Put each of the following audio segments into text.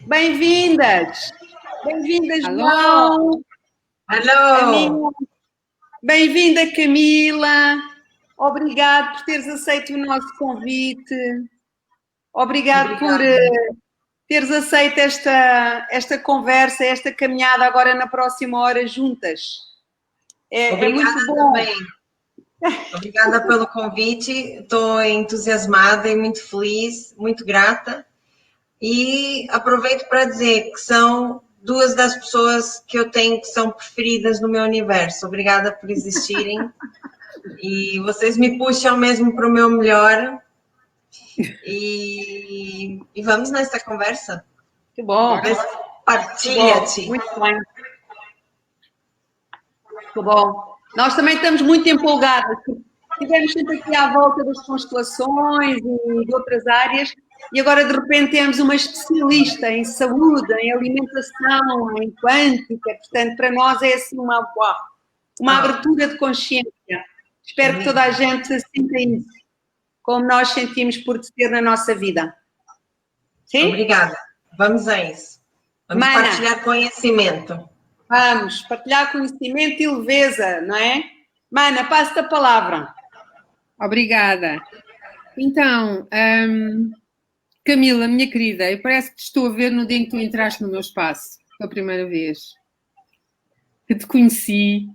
Bem-vindas! Bem-vindas, Alô! João! Alô! Bem-vinda, Camila! Obrigado por teres aceito o nosso convite. Obrigado por teres aceito esta conversa, esta caminhada agora na próxima hora juntas. Obrigada muito bom. também. Obrigada pelo convite. Estou entusiasmada e muito feliz, muito grata. E aproveito para dizer que são duas das pessoas que eu tenho que são preferidas no meu universo. Obrigada por existirem. E vocês me puxam mesmo para o meu melhor. E vamos nessa conversa. Que bom. Partilha-te. Muito bem. Que bom. Nós também estamos muito empolgadas. Estivemos sempre aqui à volta das constelações e de outras áreas e agora de repente temos uma especialista em saúde, em alimentação, em quântica. Portanto, para nós é assim uma abertura de consciência. Espero que toda a gente sinta isso, como nós sentimos por ser na nossa vida. Sim? Obrigada. Vamos a isso. Vamos partilhar conhecimento. Vamos partilhar conhecimento e leveza, não é? Mana, passo-te a palavra. Obrigada. Então, Camila, minha querida, eu parece que te estou a ver no dia em que tu entraste no meu espaço, pela primeira vez. Que te conheci.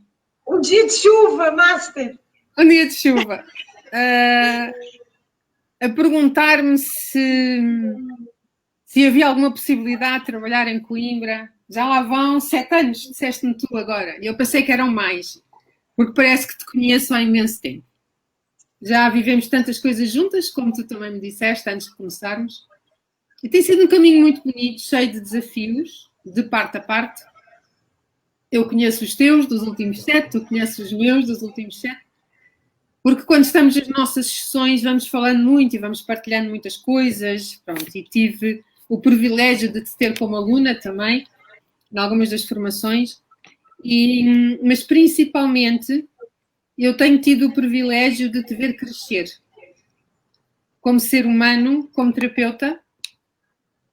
Um dia de chuva, Master! Um dia de chuva. A perguntar-me se havia alguma possibilidade de trabalhar em Coimbra. Já lá vão 7 anos, disseste-me tu agora. E eu pensei que eram mais, porque parece que te conheço há imenso tempo. Já vivemos tantas coisas juntas, como tu também me disseste antes de começarmos. E tem sido um caminho muito bonito, cheio de desafios, de parte a parte. Eu conheço os teus dos últimos 7, tu conheces os meus dos últimos 7. Porque quando estamos nas nossas sessões vamos falando muito e vamos partilhando muitas coisas. Pronto, e tive o privilégio de te ter como aluna também, em algumas das formações. Mas principalmente eu tenho tido o privilégio de te ver crescer como ser humano, como terapeuta,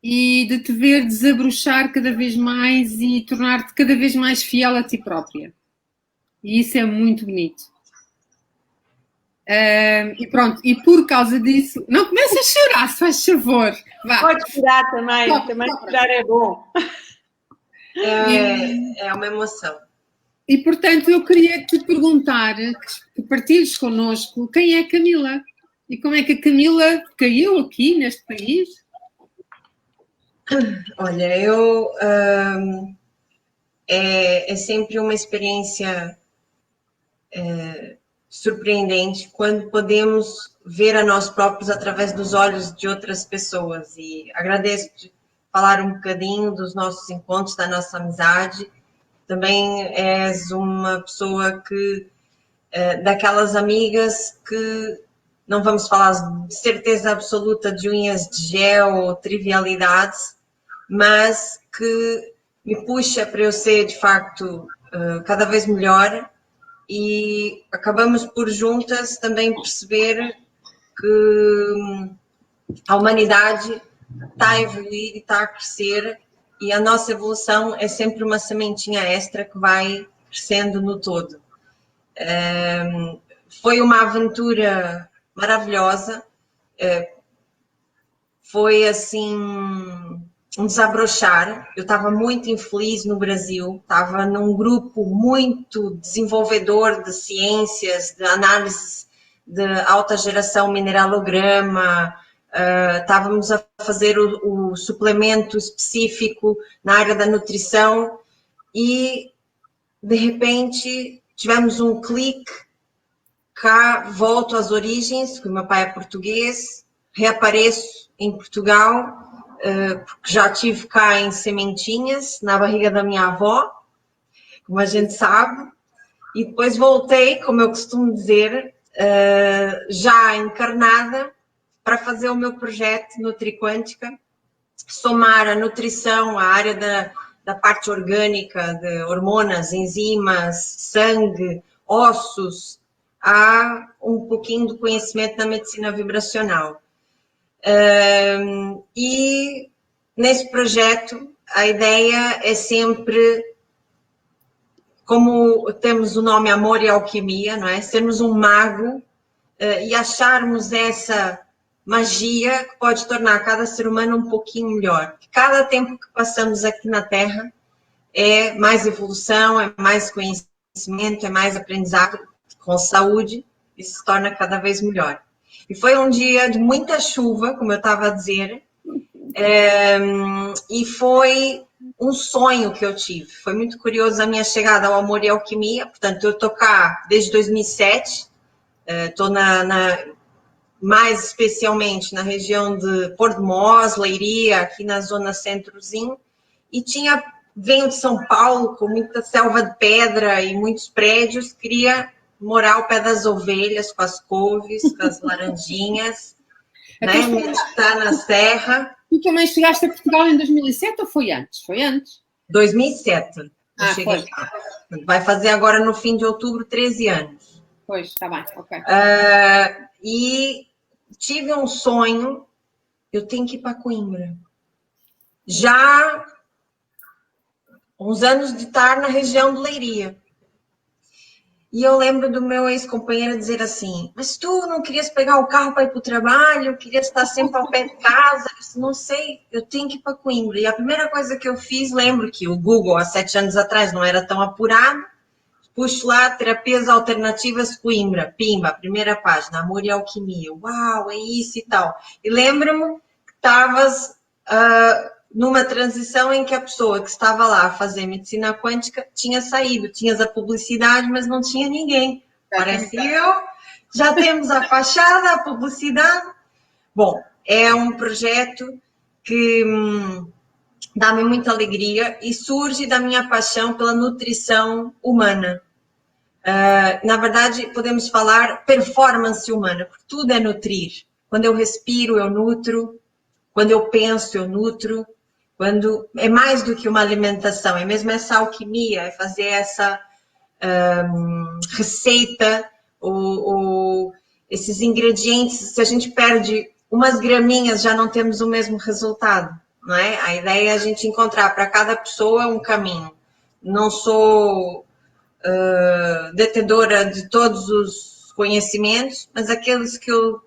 e de te ver desabrochar cada vez mais e tornar-te cada vez mais fiel a ti própria. E isso é muito bonito. E pronto, e por causa disso... Não comece a chorar, se faz favor. Vá. Pode chorar também, também chorar é bom. É uma emoção. E, portanto, eu queria te perguntar, que partilhes connosco, quem é Camila? E como é que a Camila caiu aqui, neste país? Olha, é sempre uma experiência surpreendente quando podemos ver a nós próprios através dos olhos de outras pessoas. E agradeço de falar um bocadinho dos nossos encontros, da nossa amizade. Também és uma pessoa que, daquelas amigas que não vamos falar de certeza absoluta de unhas de gel ou trivialidades, mas que me puxa para eu ser, de facto, cada vez melhor, e acabamos por juntas também perceber que a humanidade está a evoluir e está a crescer, e a nossa evolução é sempre uma sementinha extra que vai crescendo no todo. Foi uma aventura maravilhosa, foi assim um desabrochar. Eu estava muito infeliz no Brasil, estava num grupo muito desenvolvedor de ciências, de análise de alta geração mineralograma, estávamos a fazer o suplemento específico na área da nutrição e, de repente, tivemos um clique, cá volto às origens, porque meu pai é português, reapareço em Portugal, porque já estive cá em sementinhas, na barriga da minha avó, como a gente sabe, e depois voltei, como eu costumo dizer, já encarnada, para fazer o meu projeto NutriQuântica, somar a nutrição, a área da parte orgânica, de hormonas, enzimas, sangue, ossos, a um pouquinho do conhecimento da medicina vibracional. E nesse projeto, a ideia é sempre, como temos o nome Amor e Alquimia, não é? Sermos um mago e acharmos essa magia que pode tornar cada ser humano um pouquinho melhor. Cada tempo que passamos aqui na Terra é mais evolução, é mais conhecimento, é mais aprendizado com saúde, e se torna cada vez melhor. E foi um dia de muita chuva, como eu estava a dizer, e foi um sonho que eu tive. Foi muito curioso a minha chegada ao Amor e Alquimia. Portanto, eu estou cá desde 2007, estou mais especialmente na região de Porto de Mós, Leiria, aqui na zona centrozinho, e venho de São Paulo, com muita selva de pedra e muitos prédios, queria morar ao pé das ovelhas, com as couves, com as laranjinhas, né? Meditar na serra. Tu também chegaste a Portugal em 2007 ou foi antes? Foi antes. 2007. Eu cheguei cá. Vai fazer agora no fim de outubro 13 anos. Pois, está bem, ok. E tive um sonho, eu tenho que ir para Coimbra. Já uns anos de estar na região de Leiria. E eu lembro do meu ex-companheiro dizer assim, mas tu não querias pegar o carro para ir para o trabalho, querias estar sempre ao pé de casa? Eu disse, não sei, eu tenho que ir para Coimbra. E a primeira coisa que eu fiz, lembro que o Google, há 7 anos atrás, não era tão apurado, puxo lá, terapias alternativas Coimbra, pimba, primeira página, Amor e Alquimia. Uau, é isso e tal. E lembro-me que estavas numa transição em que a pessoa que estava lá a fazer medicina quântica tinha saído, tinhas a publicidade, mas não tinha ninguém. Parece eu, já temos a fachada, a publicidade. Bom, é um projeto que dá-me muita alegria e surge da minha paixão pela nutrição humana. Na verdade, podemos falar performance humana, porque tudo é nutrir. Quando eu respiro, eu nutro. Quando eu penso, eu nutro. Quando é mais do que uma alimentação, é mesmo essa alquimia, é fazer essa receita ou esses ingredientes. Se a gente perde umas graminhas, já não temos o mesmo resultado, não é? A ideia é a gente encontrar para cada pessoa um caminho. Não sou detentora de todos os conhecimentos, mas aqueles que eu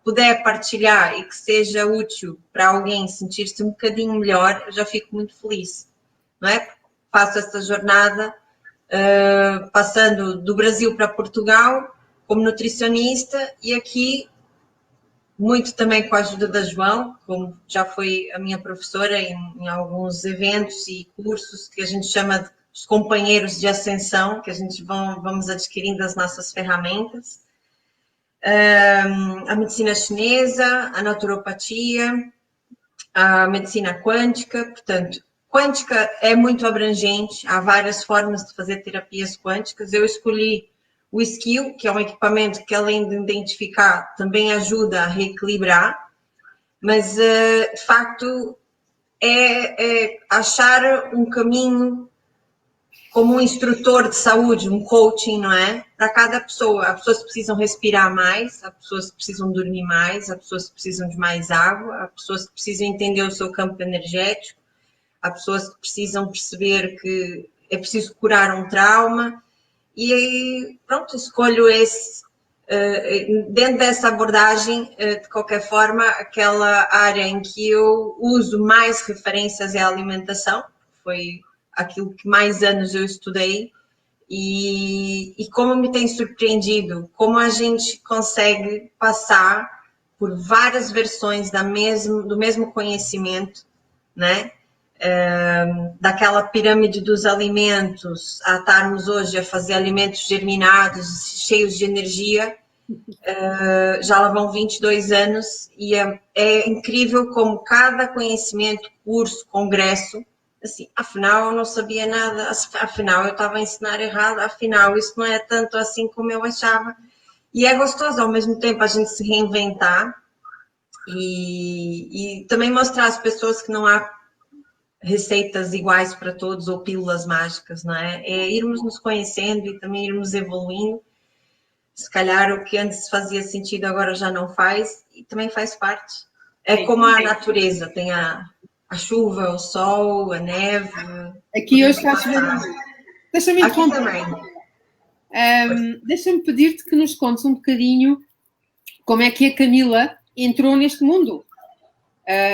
puder partilhar e que seja útil para alguém sentir-se um bocadinho melhor, eu já fico muito feliz, não é? Faço esta jornada passando do Brasil para Portugal como nutricionista e aqui muito também com a ajuda da João, como já foi a minha professora em alguns eventos e cursos que a gente chama de os companheiros de ascensão, que a gente vamos adquirindo as nossas ferramentas. A medicina chinesa, a naturopatia, a medicina quântica. Portanto, quântica é muito abrangente, há várias formas de fazer terapias quânticas. Eu escolhi o Skill, que é um equipamento que, além de identificar, também ajuda a reequilibrar, mas, de facto, é achar um caminho como um instrutor de saúde, um coaching, não é? Para cada pessoa. Há pessoas que precisam respirar mais, há pessoas que precisam dormir mais, há pessoas que precisam de mais água, há pessoas que precisam entender o seu campo energético, há pessoas que precisam perceber que é preciso curar um trauma. E aí, pronto, escolho esse, dentro dessa abordagem, de qualquer forma, aquela área em que eu uso mais referências é a alimentação, foi aquilo que mais anos eu estudei, e como me tem surpreendido, como a gente consegue passar por várias versões do mesmo conhecimento, né? Daquela pirâmide dos alimentos, a estarmos hoje a fazer alimentos germinados, cheios de energia, já lá vão 22 anos, e é incrível como cada conhecimento, curso, congresso, assim, afinal eu não sabia nada, afinal eu estava a ensinar errado, afinal isso não é tanto assim como eu achava. E é gostoso ao mesmo tempo a gente se reinventar e também mostrar às pessoas que não há receitas iguais para todos ou pílulas mágicas, não é? É irmos nos conhecendo e também irmos evoluindo. Se calhar o que antes fazia sentido agora já não faz e também faz parte. É como a natureza, tem a A chuva, o sol, a neve. Aqui hoje está a chover. Deixa-me Aqui interromper. também. Deixa-me pedir-te que nos contes um bocadinho como é que a Camila entrou neste mundo.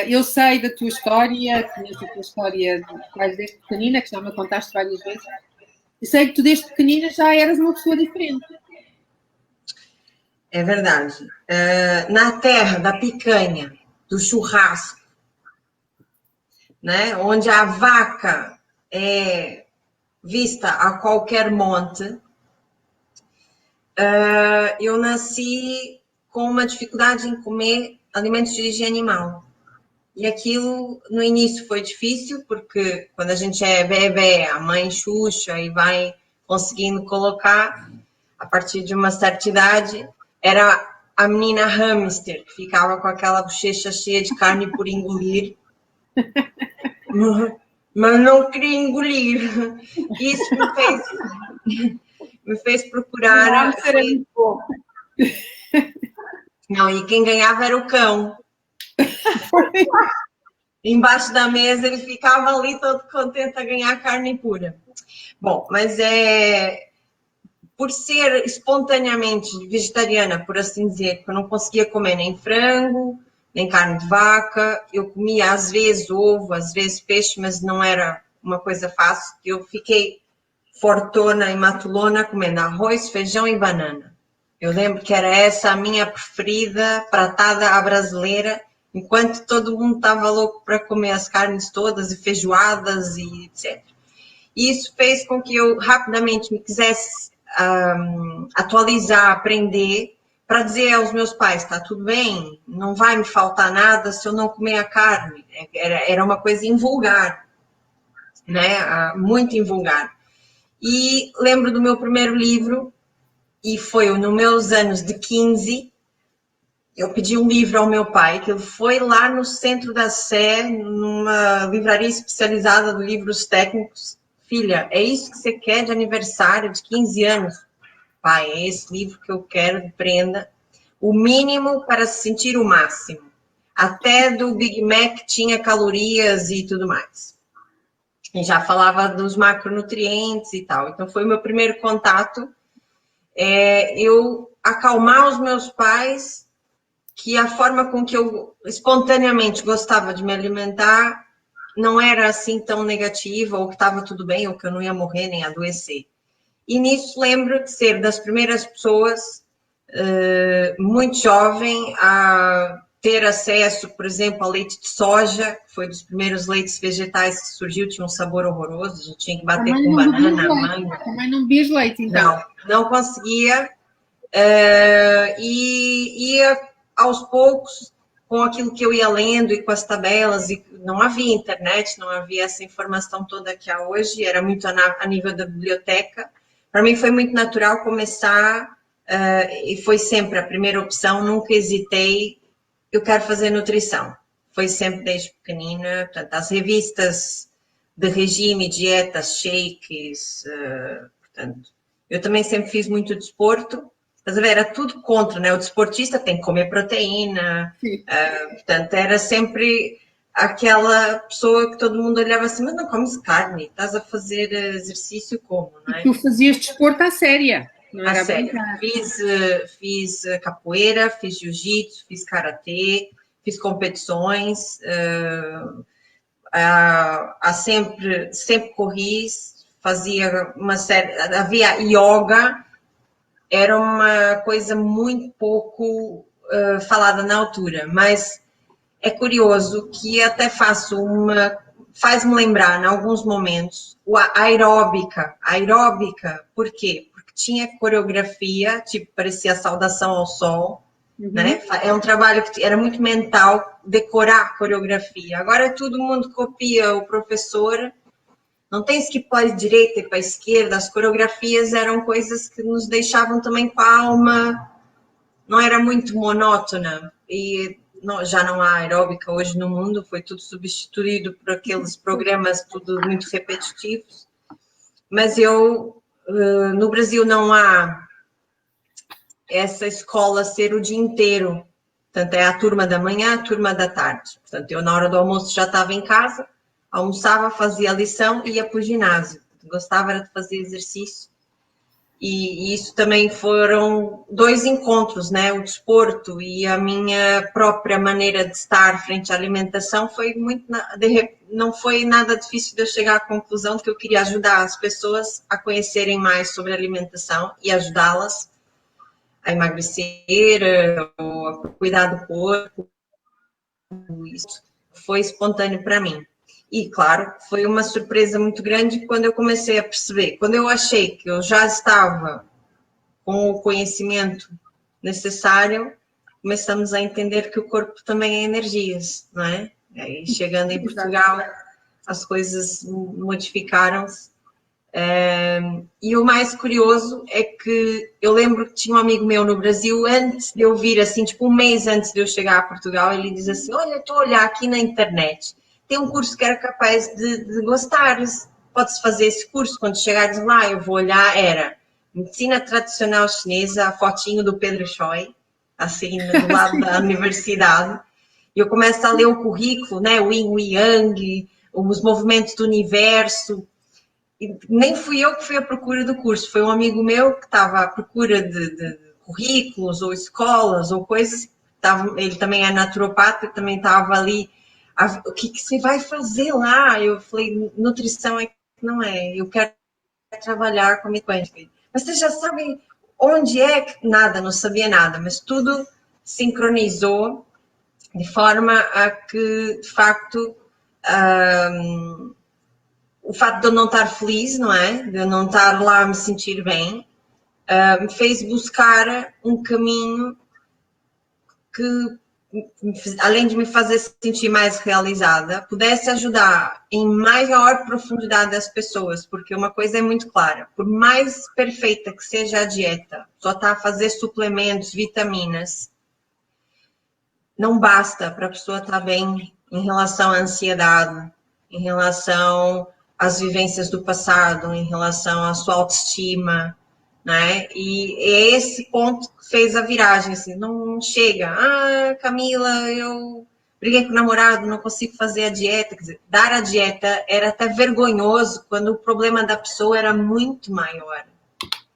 Eu sei da tua história, conheço a tua história quase desde pequenina, que já me contaste várias vezes. E sei que tu desde pequenina já eras uma pessoa diferente. É verdade. Na terra da picanha, do churrasco, né, onde a vaca é vista a qualquer monte, eu nasci com uma dificuldade em comer alimentos de origem animal. E aquilo, no início, foi difícil, porque quando a gente é bebê, a mãe xuxa e vai conseguindo colocar, a partir de uma certa idade, era a menina hamster, que ficava com aquela bochecha cheia de carne por engolir, mas não queria engolir. Isso me fez procurar. Não, e quem ganhava era o cão. Embaixo da mesa ele ficava ali todo contente a ganhar carne pura. Bom, mas por ser espontaneamente vegetariana, por assim dizer, que eu não conseguia comer nem frango, nem carne de vaca, eu comia às vezes ovo, às vezes peixe, mas não era uma coisa fácil. Eu fiquei fortona e matulona comendo arroz, feijão e banana. Eu lembro que era essa a minha preferida, pratada à brasileira, enquanto todo mundo estava louco para comer as carnes todas e feijoadas e etc. E isso fez com que eu rapidamente me quisesse atualizar, aprender, para dizer aos meus pais, está tudo bem, não vai me faltar nada se eu não comer a carne. Era uma coisa invulgar, né? Muito invulgar. E lembro do meu primeiro livro, e foi nos meus anos de 15, eu pedi um livro ao meu pai, que ele foi lá no centro da Sé, numa livraria especializada de livros técnicos. Filha, é isso que você quer de aniversário de 15 anos? Pai, é esse livro que eu quero de prenda. O mínimo para se sentir o máximo. Até do Big Mac tinha calorias e tudo mais. E já falava dos macronutrientes e tal. Então, foi o meu primeiro contato. Eu acalmar os meus pais, que a forma com que eu espontaneamente gostava de me alimentar não era assim tão negativa, ou que estava tudo bem, ou que eu não ia morrer nem adoecer. E nisso lembro de ser das primeiras pessoas, muito jovem, a ter acesso, por exemplo, a leite de soja, que foi dos primeiros leites vegetais que surgiu, tinha um sabor horroroso, a gente tinha que bater Também com não banana, manga. Também não bebias leite, então? Não conseguia. E ia aos poucos com aquilo que eu ia lendo e com as tabelas, e não havia internet, não havia essa informação toda que há hoje, era muito a nível da biblioteca. Para mim foi muito natural começar, e foi sempre a primeira opção, nunca hesitei, eu quero fazer nutrição. Foi sempre desde pequenina, portanto, as revistas de regime, dietas, shakes, portanto, eu também sempre fiz muito desporto. Mas era tudo contra, né? O desportista tem que comer proteína, portanto, era sempre aquela pessoa que todo mundo olhava assim, mas não comes carne, estás a fazer exercício como, não é? Tu fazias desporto à séria, não era? À séria. Fiz capoeira, fiz jiu-jitsu, fiz karatê, fiz competições, sempre corri, fazia uma série, havia yoga, era uma coisa muito pouco falada na altura, mas é curioso que até faz-me lembrar, em alguns momentos, a aeróbica. Por quê? Porque tinha coreografia, tipo, parecia a saudação ao sol, né? É um trabalho que era muito mental, decorar a coreografia. Agora todo mundo copia o professor, não tem que ir para a direita e para a esquerda, as coreografias eram coisas que nos deixavam também com a alma, não era muito monótona, e já não há aeróbica hoje no mundo, foi tudo substituído por aqueles programas tudo muito repetitivos, mas no Brasil não há essa escola ser o dia inteiro, Portanto, é a turma da manhã, a turma da tarde. Portanto, eu na hora do almoço já estava em casa, almoçava, fazia a lição e ia para o ginásio. Gostava era de fazer exercício. E isso também foram 2 encontros, né? O desporto e a minha própria maneira de estar frente à alimentação foi muito... Não foi nada difícil de eu chegar à conclusão de que eu queria ajudar as pessoas a conhecerem mais sobre alimentação e ajudá-las a emagrecer, ou a cuidar do corpo. Isso foi espontâneo para mim. E, claro, foi uma surpresa muito grande quando eu comecei a perceber. Quando eu achei que eu já estava com o conhecimento necessário, começamos a entender que o corpo também é energias, não é? Aí, chegando em Portugal, as coisas modificaram-se. E o mais curioso é que eu lembro que tinha um amigo meu no Brasil, antes de eu vir, assim, tipo um mês antes de eu chegar a Portugal, ele diz assim, olha, estou a olhar aqui na internet, tem um curso que era capaz de gostares, podes fazer esse curso, quando chegares lá, eu vou olhar, era Medicina Tradicional Chinesa, a fotinho do Pedro Choi, assim, do lado da universidade, e eu começo a ler o currículo, né, o Yin, o Yang, os movimentos do universo. E nem fui eu que fui à procura do curso, foi um amigo meu que estava à procura de currículos ou escolas ou coisas, ele também é naturopata, também estava ali, o que você vai fazer lá? Eu falei, nutrição é que não é, eu quero trabalhar com a quântica. Mas você já sabe onde é? Nada, não sabia nada, mas tudo sincronizou de forma a que, de facto, o fato de eu não estar feliz, não é? De eu não estar lá a me sentir bem, me fez buscar um caminho que, além de me fazer sentir mais realizada, pudesse ajudar em maior profundidade as pessoas, porque uma coisa é muito clara, por mais perfeita que seja a dieta, só está a fazer suplementos, vitaminas, não basta para a pessoa estar bem em relação à ansiedade, em relação às vivências do passado, em relação à sua autoestima, né? E é esse ponto que fez a viragem, assim, não chega, Camila, eu briguei com o namorado, não consigo fazer a dieta, quer dizer, dar a dieta era até vergonhoso quando o problema da pessoa era muito maior.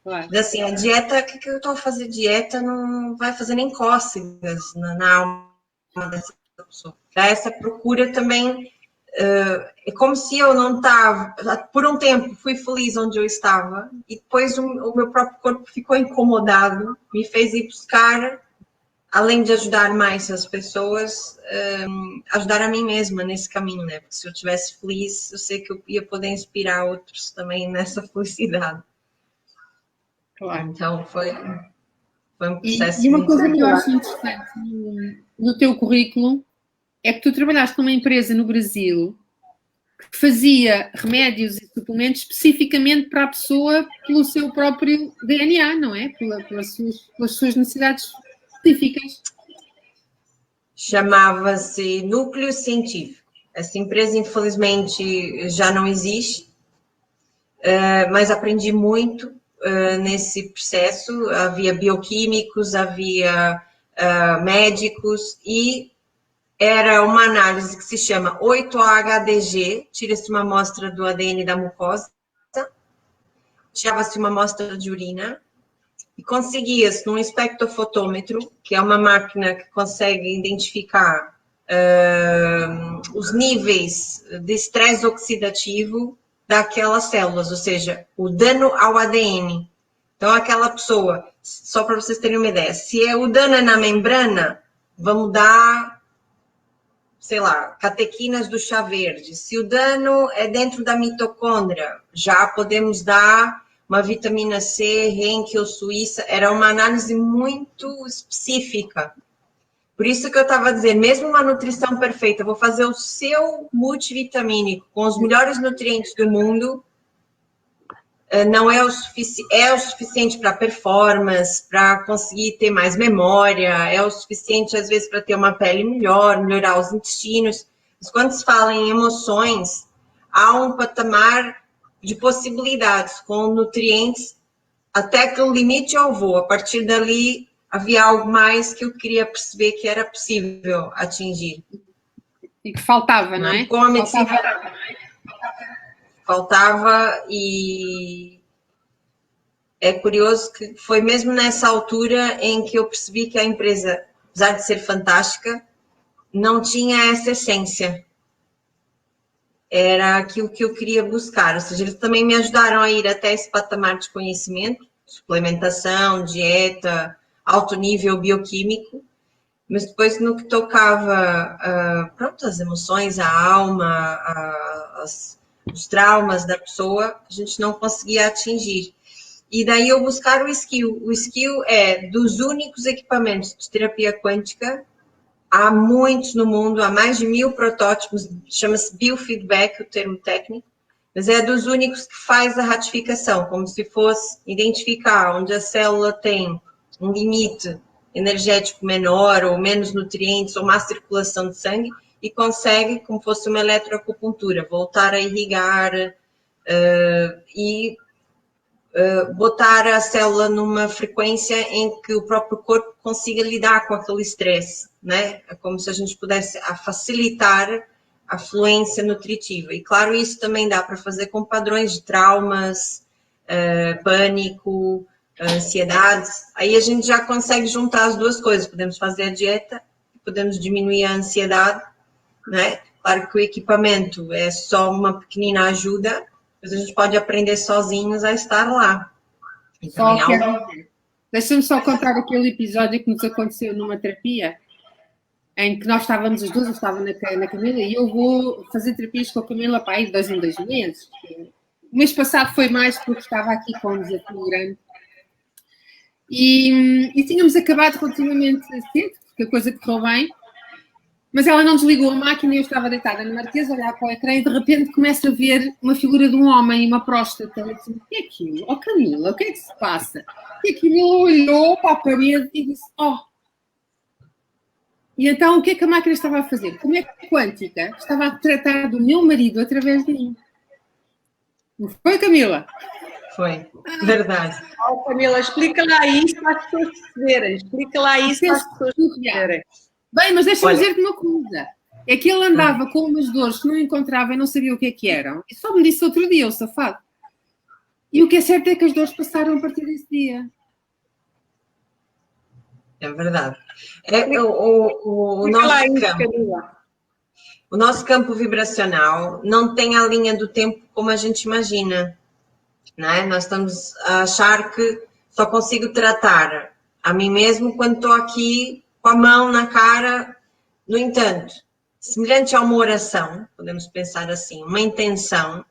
Claro. Assim, a dieta, o que eu estou a fazer dieta não vai fazer nem cócegas na alma dessa pessoa. Essa procura também é como se eu não estava, por um tempo fui feliz onde eu estava e depois o meu próprio corpo ficou incomodado, me fez ir buscar, além de ajudar mais as pessoas, ajudar a mim mesma nesse caminho, né? Porque se eu estivesse feliz, eu sei que eu ia poder inspirar outros também nessa felicidade. Claro. Então foi um processo. E uma coisa que eu acho interessante no teu currículo é que tu trabalhaste numa empresa no Brasil que fazia remédios e suplementos especificamente para a pessoa pelo seu próprio DNA, não é? Pelas suas necessidades específicas. Chamava-se Núcleo Científico. Essa empresa, infelizmente, já não existe, mas aprendi muito nesse processo. Havia bioquímicos, havia médicos e era uma análise que se chama 8-HDG, tira-se uma amostra do ADN da mucosa, tirava-se uma amostra de urina e conseguia-se num espectrofotômetro, que é uma máquina que consegue identificar os níveis de estresse oxidativo daquelas células, ou seja, o dano ao ADN. Então, aquela pessoa, só para vocês terem uma ideia, se o dano é na membrana, vamos dar, sei lá, catequinas do chá verde. Se o dano é dentro da mitocôndria, já podemos dar uma vitamina C, Henkel, Suíça. Era uma análise muito específica. Por isso que eu estava dizendo, mesmo uma nutrição perfeita, vou fazer o seu multivitamínico com os melhores nutrientes do mundo, não é o suficiente para performance, para conseguir ter mais memória, é o suficiente, às vezes, para ter uma pele melhor, melhorar os intestinos. Mas quando se fala em emoções, há um patamar de possibilidades com nutrientes até que o limite eu vou. A partir dali, havia algo mais que eu queria perceber que era possível atingir. E que faltava, não é? Como a medicina faltava, e é curioso que foi mesmo nessa altura em que eu percebi que a empresa, apesar de ser fantástica, não tinha essa essência. Era aquilo que eu queria buscar, ou seja, eles também me ajudaram a ir até esse patamar de conhecimento, suplementação, dieta, alto nível bioquímico, mas depois no que tocava, pronto, as emoções, a alma, os traumas da pessoa, a gente não conseguia atingir. E daí eu buscar o skill. O skill é dos únicos equipamentos de terapia quântica. Há muitos no mundo, há mais de 1000 protótipos, chama-se biofeedback, o termo técnico, mas é dos únicos que faz a ratificação, como se fosse identificar onde a célula tem um limite energético menor ou menos nutrientes ou má circulação de sangue e consegue, como fosse uma eletroacupuntura, voltar a irrigar e botar a célula numa frequência em que o próprio corpo consiga lidar com aquele estresse, né? É como se a gente pudesse facilitar a fluência nutritiva. E claro, isso também dá para fazer com padrões de traumas, pânico, ansiedade. Aí a gente já consegue juntar as duas coisas. Podemos fazer a dieta, podemos diminuir a ansiedade, né? Claro que o equipamento é só uma pequenina ajuda, mas a gente pode aprender sozinhos a estar lá. Deixa-me só contar aquele episódio que nos aconteceu numa terapia, em que nós estávamos as duas, eu estava na Camila, e eu vou fazer terapias com a Camila para aí de 2 em 2 meses. O mês passado foi mais porque estava aqui com um desafio grande. E tínhamos acabado relativamente cedo, porque a coisa correu bem, mas ela não desligou a máquina e eu estava deitada na marquesa a olhar para o ecrã e de repente começo a ver uma figura de um homem e uma próstata. Eu disse, o que é aquilo? Oh Camila, o que é que se passa? E a Camila olhou para a parede e disse, oh. E então o que é que a máquina estava a fazer? Como é que a quântica estava a tratar do meu marido através de mim? Não foi, Camila? Foi, verdade. Oh, Camila, explica lá isso para as pessoas perceberem. Explica lá isso para as pessoas perceberem. Bem, mas deixa-me dizer-te uma coisa. É que ele andava com umas dores que não encontrava e não sabia o que é que eram. E só me disse outro dia, o safado. E o que é certo é que as dores passaram a partir desse dia. É verdade. O nosso campo vibracional não tem a linha do tempo como a gente imagina. Né? Nós estamos a achar que só consigo tratar a mim mesmo quando estou aqui com a mão na cara. No entanto, semelhante a uma oração, podemos pensar assim, uma intenção,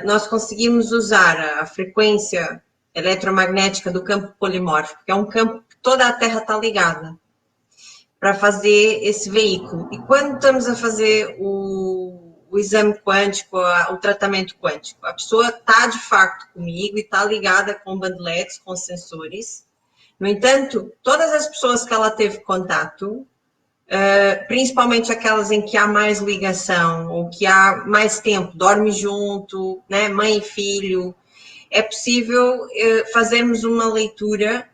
nós conseguimos usar a frequência eletromagnética do campo polimórfico, que é um campo que toda a Terra está ligada, para fazer esse veículo. E quando estamos a fazer o exame quântico, o tratamento quântico, a pessoa está de facto comigo e está ligada com bandeletes, com sensores. No entanto, todas as pessoas que ela teve contato, principalmente aquelas em que há mais ligação, ou que há mais tempo, dorme junto, né, mãe e filho, é possível fazermos uma leitura,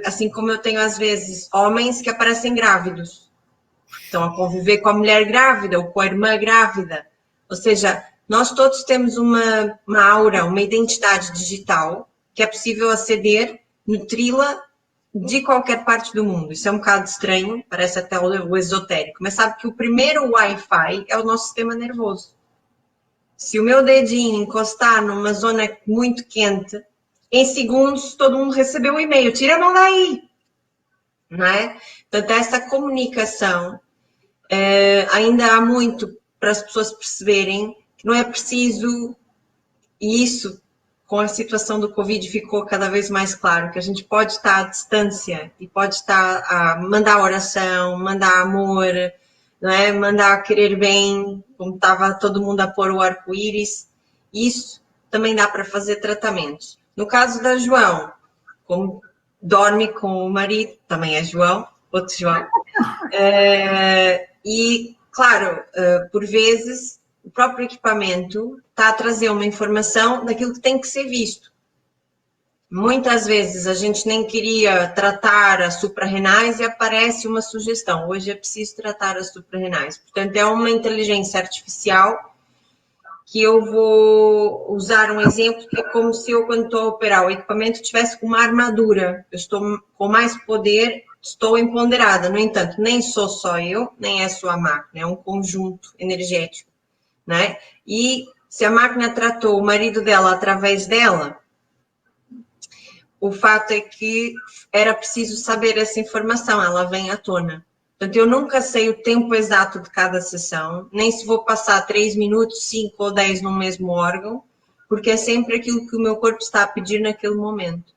assim como eu tenho às vezes homens que aparecem grávidos, estão a conviver com a mulher grávida ou com a irmã grávida, ou seja, nós todos temos uma aura, uma identidade digital que é possível aceder, nutri-la de qualquer parte do mundo. Isso é um bocado estranho, parece até o esotérico, mas sabe que o primeiro Wi-Fi é o nosso sistema nervoso. Se o meu dedinho encostar numa zona muito quente, em segundos todo mundo recebeu um e-mail, tira a mão daí, não é? Portanto, essa comunicação, ainda há muito para as pessoas perceberem que não é preciso, e isso com a situação do Covid ficou cada vez mais claro, que a gente pode estar à distância e pode estar a mandar oração, mandar amor, não é? Mandar querer bem, como estava todo mundo a pôr o arco-íris. Isso também dá para fazer tratamentos. No caso da João, como dorme com o marido, também é João, outro João. E, claro, por vezes, o próprio equipamento está a trazer uma informação daquilo que tem que ser visto. Muitas vezes a gente nem queria tratar as suprarrenais e aparece uma sugestão. Hoje é preciso tratar as suprarrenais. Portanto, é uma inteligência artificial que eu vou usar um exemplo que é como se eu, quando estou a operar o equipamento, tivesse com uma armadura. Eu estou com mais poder, estou empoderada. No entanto, nem sou só eu, nem é só a máquina. É um conjunto energético, né? E se a máquina tratou o marido dela através dela, o fato é que era preciso saber essa informação, ela vem à tona. Portanto, eu nunca sei o tempo exato de cada sessão, nem se vou passar 3 minutos, 5 ou 10 no mesmo órgão, porque é sempre aquilo que o meu corpo está a pedir naquele momento.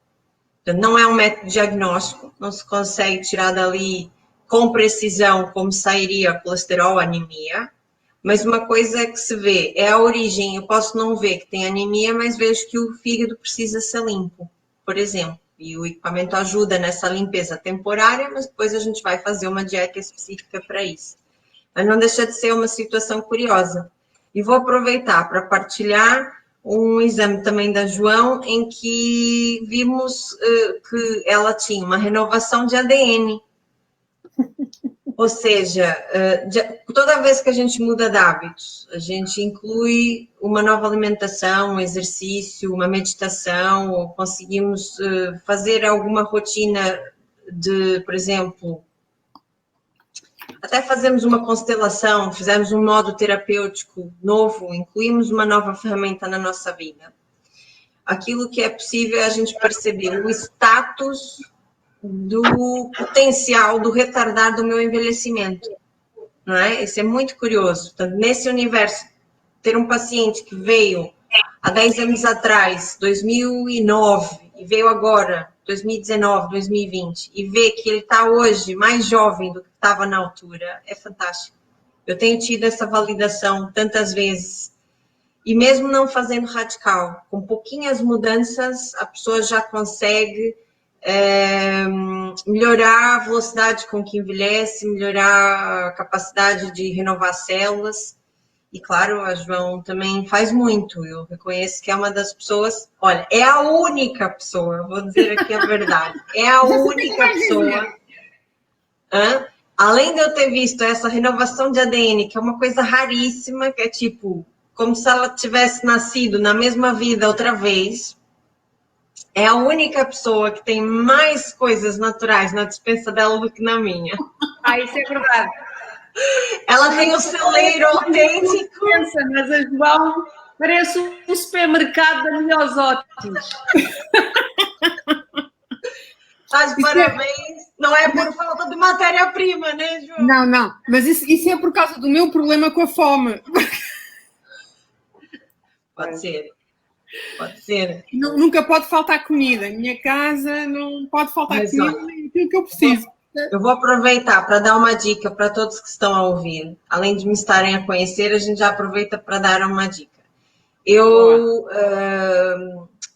Portanto, não é um método diagnóstico, não se consegue tirar dali com precisão como sairia colesterol, anemia, mas uma coisa que se vê é a origem. Eu posso não ver que tem anemia, mas vejo que o fígado precisa ser limpo, por exemplo, e o equipamento ajuda nessa limpeza temporária, mas depois a gente vai fazer uma dieta específica para isso. Mas não deixa de ser uma situação curiosa. E vou aproveitar para partilhar um exame também da João, em que vimos que ela tinha uma renovação de ADN. Ou seja, toda vez que a gente muda de hábitos, a gente inclui uma nova alimentação, um exercício, uma meditação, ou conseguimos fazer alguma rotina de, por exemplo, até fazemos uma constelação, fizemos um modo terapêutico novo, incluímos uma nova ferramenta na nossa vida. Aquilo que é possível é a gente perceber o status do potencial do retardar do meu envelhecimento, não é? Isso é muito curioso. Portanto, nesse universo, ter um paciente que veio há 10 anos atrás, 2009, e veio agora, 2019, 2020, e ver que ele está hoje mais jovem do que estava na altura, é fantástico. Eu tenho tido essa validação tantas vezes, e mesmo não fazendo radical, com pouquinhas mudanças, a pessoa já consegue melhorar a velocidade com que envelhece, melhorar a capacidade de renovar células. E claro, a João também faz muito. Eu reconheço que é uma das pessoas, olha, é a única pessoa, vou dizer aqui a verdade, é a única pessoa, além de eu ter visto essa renovação de ADN, que é uma coisa raríssima, que é tipo, como se ela tivesse nascido na mesma vida outra vez. É a única pessoa que tem mais coisas naturais na despensa dela do que na minha. Isso é verdade. Ela tem o celeiro autêntico. Mas a João parece um supermercado da melhores ótimos. Estás de parabéns. Não é por falta de matéria-prima, né, João? Não, não. Mas isso é por causa do meu problema com a fome. Pode ser. Pode ser. Nunca pode faltar comida. Em minha casa não pode faltar comida, nem aquilo que eu preciso. Eu vou aproveitar para dar uma dica para todos que estão a ouvir. Além de me estarem a conhecer, a gente já aproveita para dar uma dica.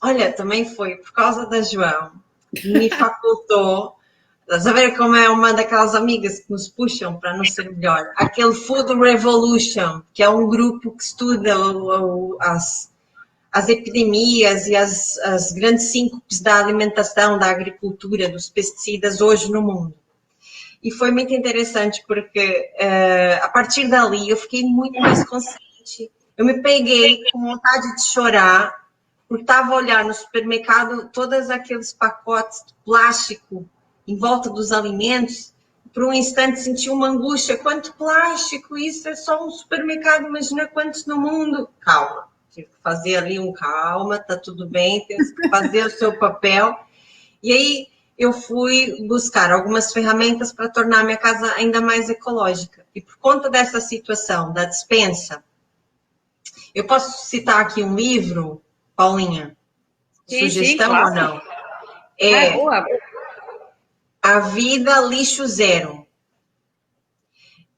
Olha, também foi por causa da João, que me facultou. Estás a ver como é uma daquelas amigas que nos puxam para nos ser melhor? Aquele Food Revolution, que é um grupo que estuda as epidemias e as grandes síncopes da alimentação, da agricultura, dos pesticidas hoje no mundo. E foi muito interessante porque a partir dali eu fiquei muito mais consciente. Eu me peguei com vontade de chorar, porque estava a olhar no supermercado todos aqueles pacotes de plástico em volta dos alimentos. Por um instante senti uma angústia. Quanto plástico? Isso é só um supermercado, imagina quantos no mundo. Calma. Tive que fazer ali calma, tá tudo bem, tem que fazer o seu papel. E aí eu fui buscar algumas ferramentas para tornar minha casa ainda mais ecológica. E por conta dessa situação da despensa, eu posso citar aqui um livro, Paulinha? Sugestão ou não? Boa. A Vida Lixo Zero.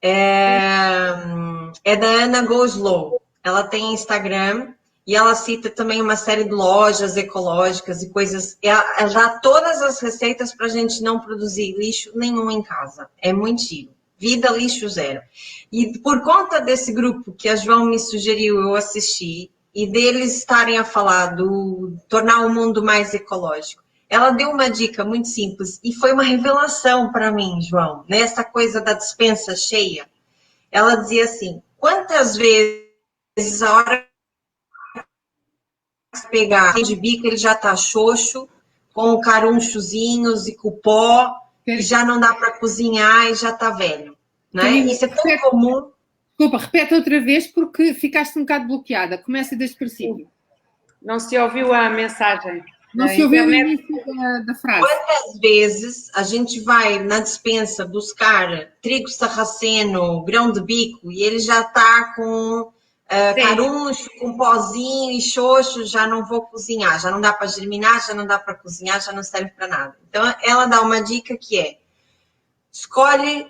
É da Ana Go Slow. Ela tem Instagram e ela cita também uma série de lojas ecológicas e coisas. Ela dá todas as receitas para a gente não produzir lixo nenhum em casa. É muito giro. Vida Lixo Zero. E por conta desse grupo que a João me sugeriu, eu assisti, e deles estarem a falar do tornar o mundo mais ecológico, ela deu uma dica muito simples e foi uma revelação para mim, João, nessa coisa da despensa cheia. Ela dizia assim, quantas vezes a hora que pegar de bico ele já tá xoxo, com carunchozinhos e com pó, e já não dá para cozinhar e já tá velho, né? Isso é tão comum. Desculpa, repete outra vez porque ficaste um bocado bloqueada. Começa desde o princípio. Não se ouviu a mensagem. Não se ouviu o início da frase. Quantas vezes a gente vai na despensa buscar trigo sarraceno, grão de bico, e ele já está com caruncho, com pozinho e xoxo, já não vou cozinhar, já não dá para germinar, já não dá para cozinhar, já não serve para nada. Então, ela dá uma dica que é, escolhe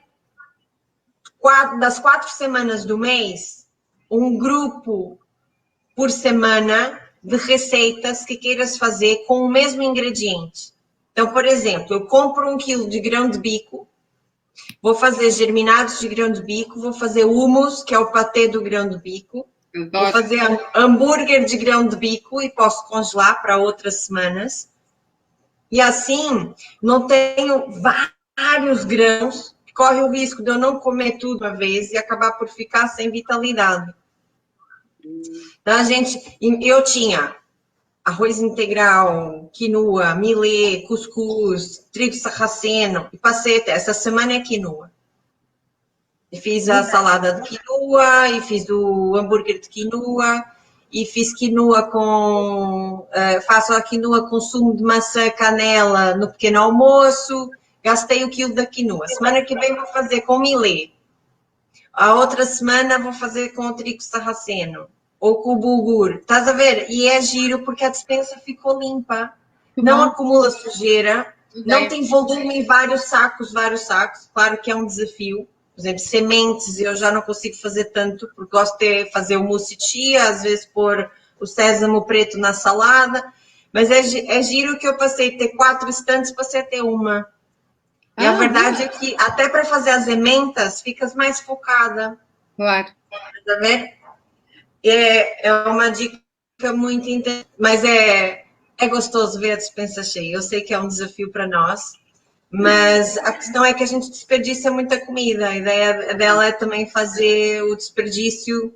das 4 semanas do mês, um grupo por semana de receitas que queiras fazer com o mesmo ingrediente. Então, por exemplo, eu compro 1 quilo de grão de bico, vou fazer germinados de grão de bico, vou fazer hummus, que é o patê do grão de bico, vou fazer hambúrguer de grão de bico e posso congelar para outras semanas. E assim, não tenho vários grãos, corre o risco de eu não comer tudo uma vez e acabar por ficar sem vitalidade. Então, eu tinha arroz integral, quinoa, milê, cuscuz, trigo sarraceno, e passei até essa semana é quinoa. E fiz a salada de quinoa, e fiz o hambúrguer de quinoa, e fiz quinoa faço a quinoa com sumo de maçã, canela no pequeno almoço, gastei o quilo da quinoa. Semana que vem vou fazer com milê. A outra semana vou fazer com o trigo sarraceno. Ou com o bulgur, estás a ver? E é giro porque a despensa ficou limpa, não acumula sujeira, não tem volume em vários sacos, claro que é um desafio. Por exemplo, sementes eu já não consigo fazer tanto, porque gosto de fazer o mousse de chia, às vezes pôr o sésamo preto na salada, mas é giro que eu passei de ter 4 estantes, passei a ter uma. E a verdade é que até para fazer as ementas, ficas mais focada. Claro. Estás a ver? É uma dica muito interessante, mas é gostoso ver a despensa cheia. Eu sei que é um desafio para nós, mas a questão é que a gente desperdiça muita comida. A ideia dela é também fazer o desperdício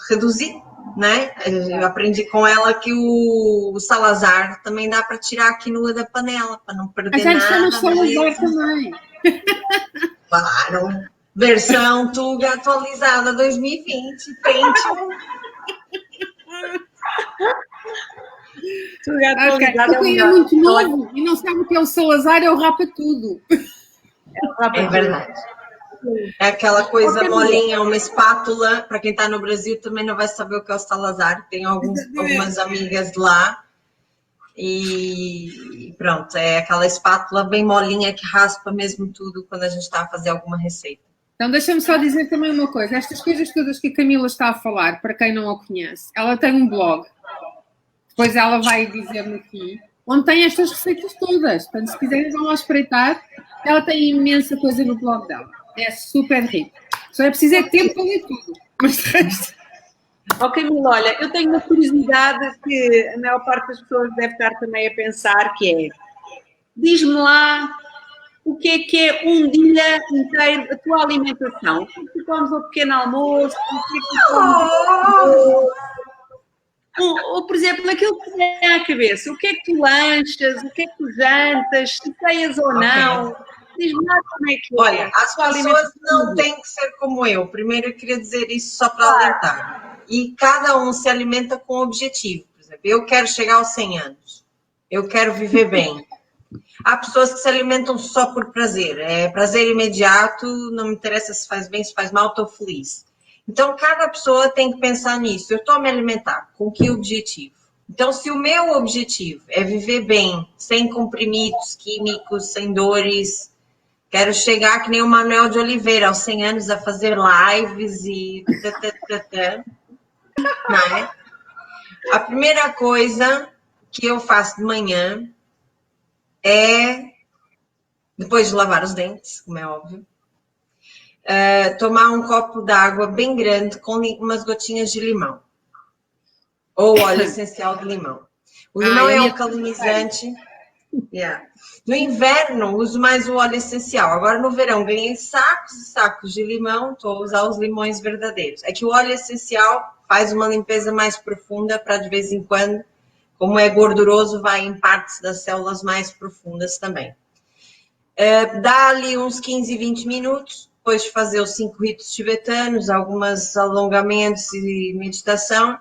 reduzir, né? Eu aprendi com ela que o Salazar também dá para tirar a quinoa da panela, para não perder nada. A gente chama Salazar também. Claro. Versão Tuga atualizada 2020. Pentium. Tuga atualizada é muito novo e não sabe o que é o Salazar, é o rapa tudo. É verdade. É aquela coisa molinha, uma espátula. Para quem está no Brasil também não vai saber o que é o Salazar. Tem algumas amigas lá. E pronto, é aquela espátula bem molinha que raspa mesmo tudo quando a gente está a fazer alguma receita. Então, deixa-me só dizer também uma coisa. Estas coisas todas que a Camila está a falar, para quem não a conhece, ela tem um blog. Depois ela vai dizer-me aqui, onde tem estas receitas todas. Portanto, se quiserem, vão lá espreitar. Ela tem imensa coisa no blog dela. É super rico. Só é preciso tempo para ler tudo. Mas de resto... Camila, olha, eu tenho uma curiosidade que a maior parte das pessoas deve estar também a pensar, que é, diz-me lá o que é um dia inteiro da tua alimentação. O que é que tu comes ao pequeno almoço? O que é que tu comes... Ou, por exemplo, aquilo que vem à cabeça, o que é que tu lanchas, o que é que tu jantas, se ceias ou não, diz-me lá como é que é. Olha, as pessoas não têm que ser como eu, primeiro eu queria dizer isso só para alertar, e cada um se alimenta com um objetivo, por exemplo, eu quero chegar aos 100 anos, eu quero viver bem. Há pessoas que se alimentam só por prazer, é prazer imediato, não me interessa se faz bem, se faz mal, estou feliz. Então, cada pessoa tem que pensar nisso. Eu estou a me alimentar, com que objetivo? Então, se o meu objetivo é viver bem, sem comprimidos químicos, sem dores, quero chegar que nem o Manuel de Oliveira, aos 100 anos, a fazer lives e... Não é? A primeira coisa que eu faço de manhã é, depois de lavar os dentes, como é óbvio, tomar um copo de água bem grande com umas gotinhas de limão. ou óleo essencial de limão. O limão é alcalinizante. Yeah. No inverno, uso mais o óleo essencial. Agora, no verão, ganhei sacos e sacos de limão. Estou a usar os limões verdadeiros. É que o óleo essencial faz uma limpeza mais profunda para, de vez em quando, como é gorduroso, vai em partes das células mais profundas também. Dá ali uns 15, 20 minutos, depois de fazer os 5 ritos tibetanos, alguns alongamentos e meditação.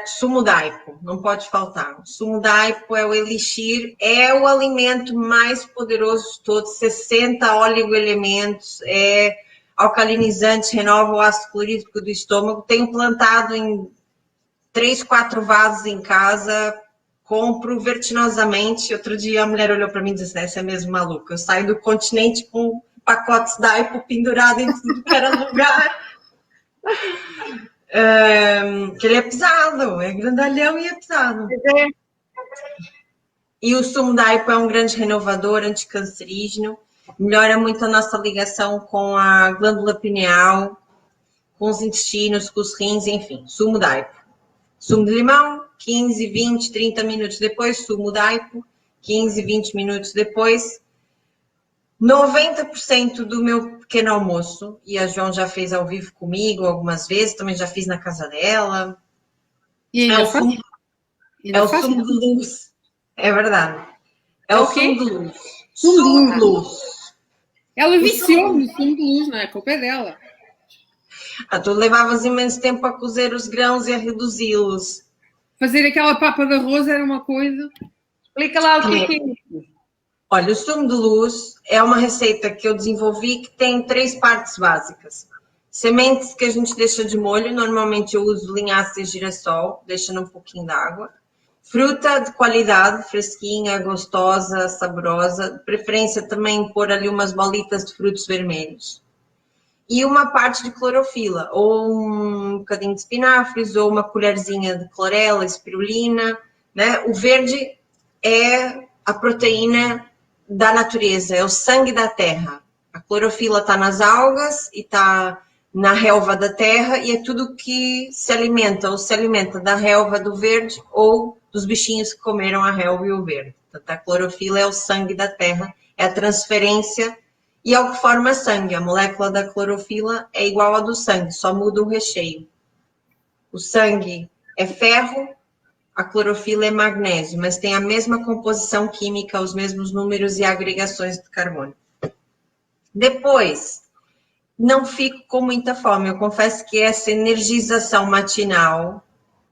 Sumo daipo, não pode faltar. O sumo daipo é o elixir, é o alimento mais poderoso de todos, 60 oligoelementos, é alcalinizante, renova o ácido clorídrico do estômago. Tenho plantado em 3, 4 vasos em casa, compro vertiginosamente. Outro dia a mulher olhou para mim e disse, essa é mesmo maluca, eu saio do continente com pacotes daipo pendurado em tudo que era lugar. Que ele é pesado, é grandalhão e é pesado. E o sumo daipo é um grande renovador, anticancerígeno, melhora muito a nossa ligação com a glândula pineal, com os intestinos, com os rins, enfim, sumo daipo. Sumo de limão, 15, 20, 30 minutos depois, sumo daipo, 15, 20 minutos depois. 90% do meu pequeno almoço, e a João já fez ao vivo comigo algumas vezes, também já fiz na casa dela. E é o sumo de luz. É verdade. É o sumo de luz. Sumo de luz. Ela viciou no sumo de luz, não é? A culpa é dela. Tu levavas imenso tempo a cozer os grãos e a reduzi-los. Fazer aquela papa de arroz era uma coisa. Explica lá o que é isso. Olha, o sumo de luz é uma receita que eu desenvolvi que tem 3 partes básicas. Sementes que a gente deixa de molho, normalmente eu uso linhaça e girassol, deixando um pouquinho de água. Fruta de qualidade, fresquinha, gostosa, saborosa, de preferência também pôr ali umas bolitas de frutos vermelhos. E uma parte de clorofila, ou um bocadinho de espinafres, ou uma colherzinha de clorela, espirulina, né? O verde é a proteína da natureza, é o sangue da terra. A clorofila está nas algas e está na relva da terra e é tudo que se alimenta, ou se alimenta da relva do verde ou dos bichinhos que comeram a relva e o verde. Portanto, a clorofila é o sangue da terra, é a transferência e é o que forma sangue. A molécula da clorofila é igual à do sangue, só muda o recheio. O sangue é ferro, a clorofila é magnésio, mas tem a mesma composição química, os mesmos números e agregações de carbono. Depois, não fico com muita fome. Eu confesso que essa energização matinal,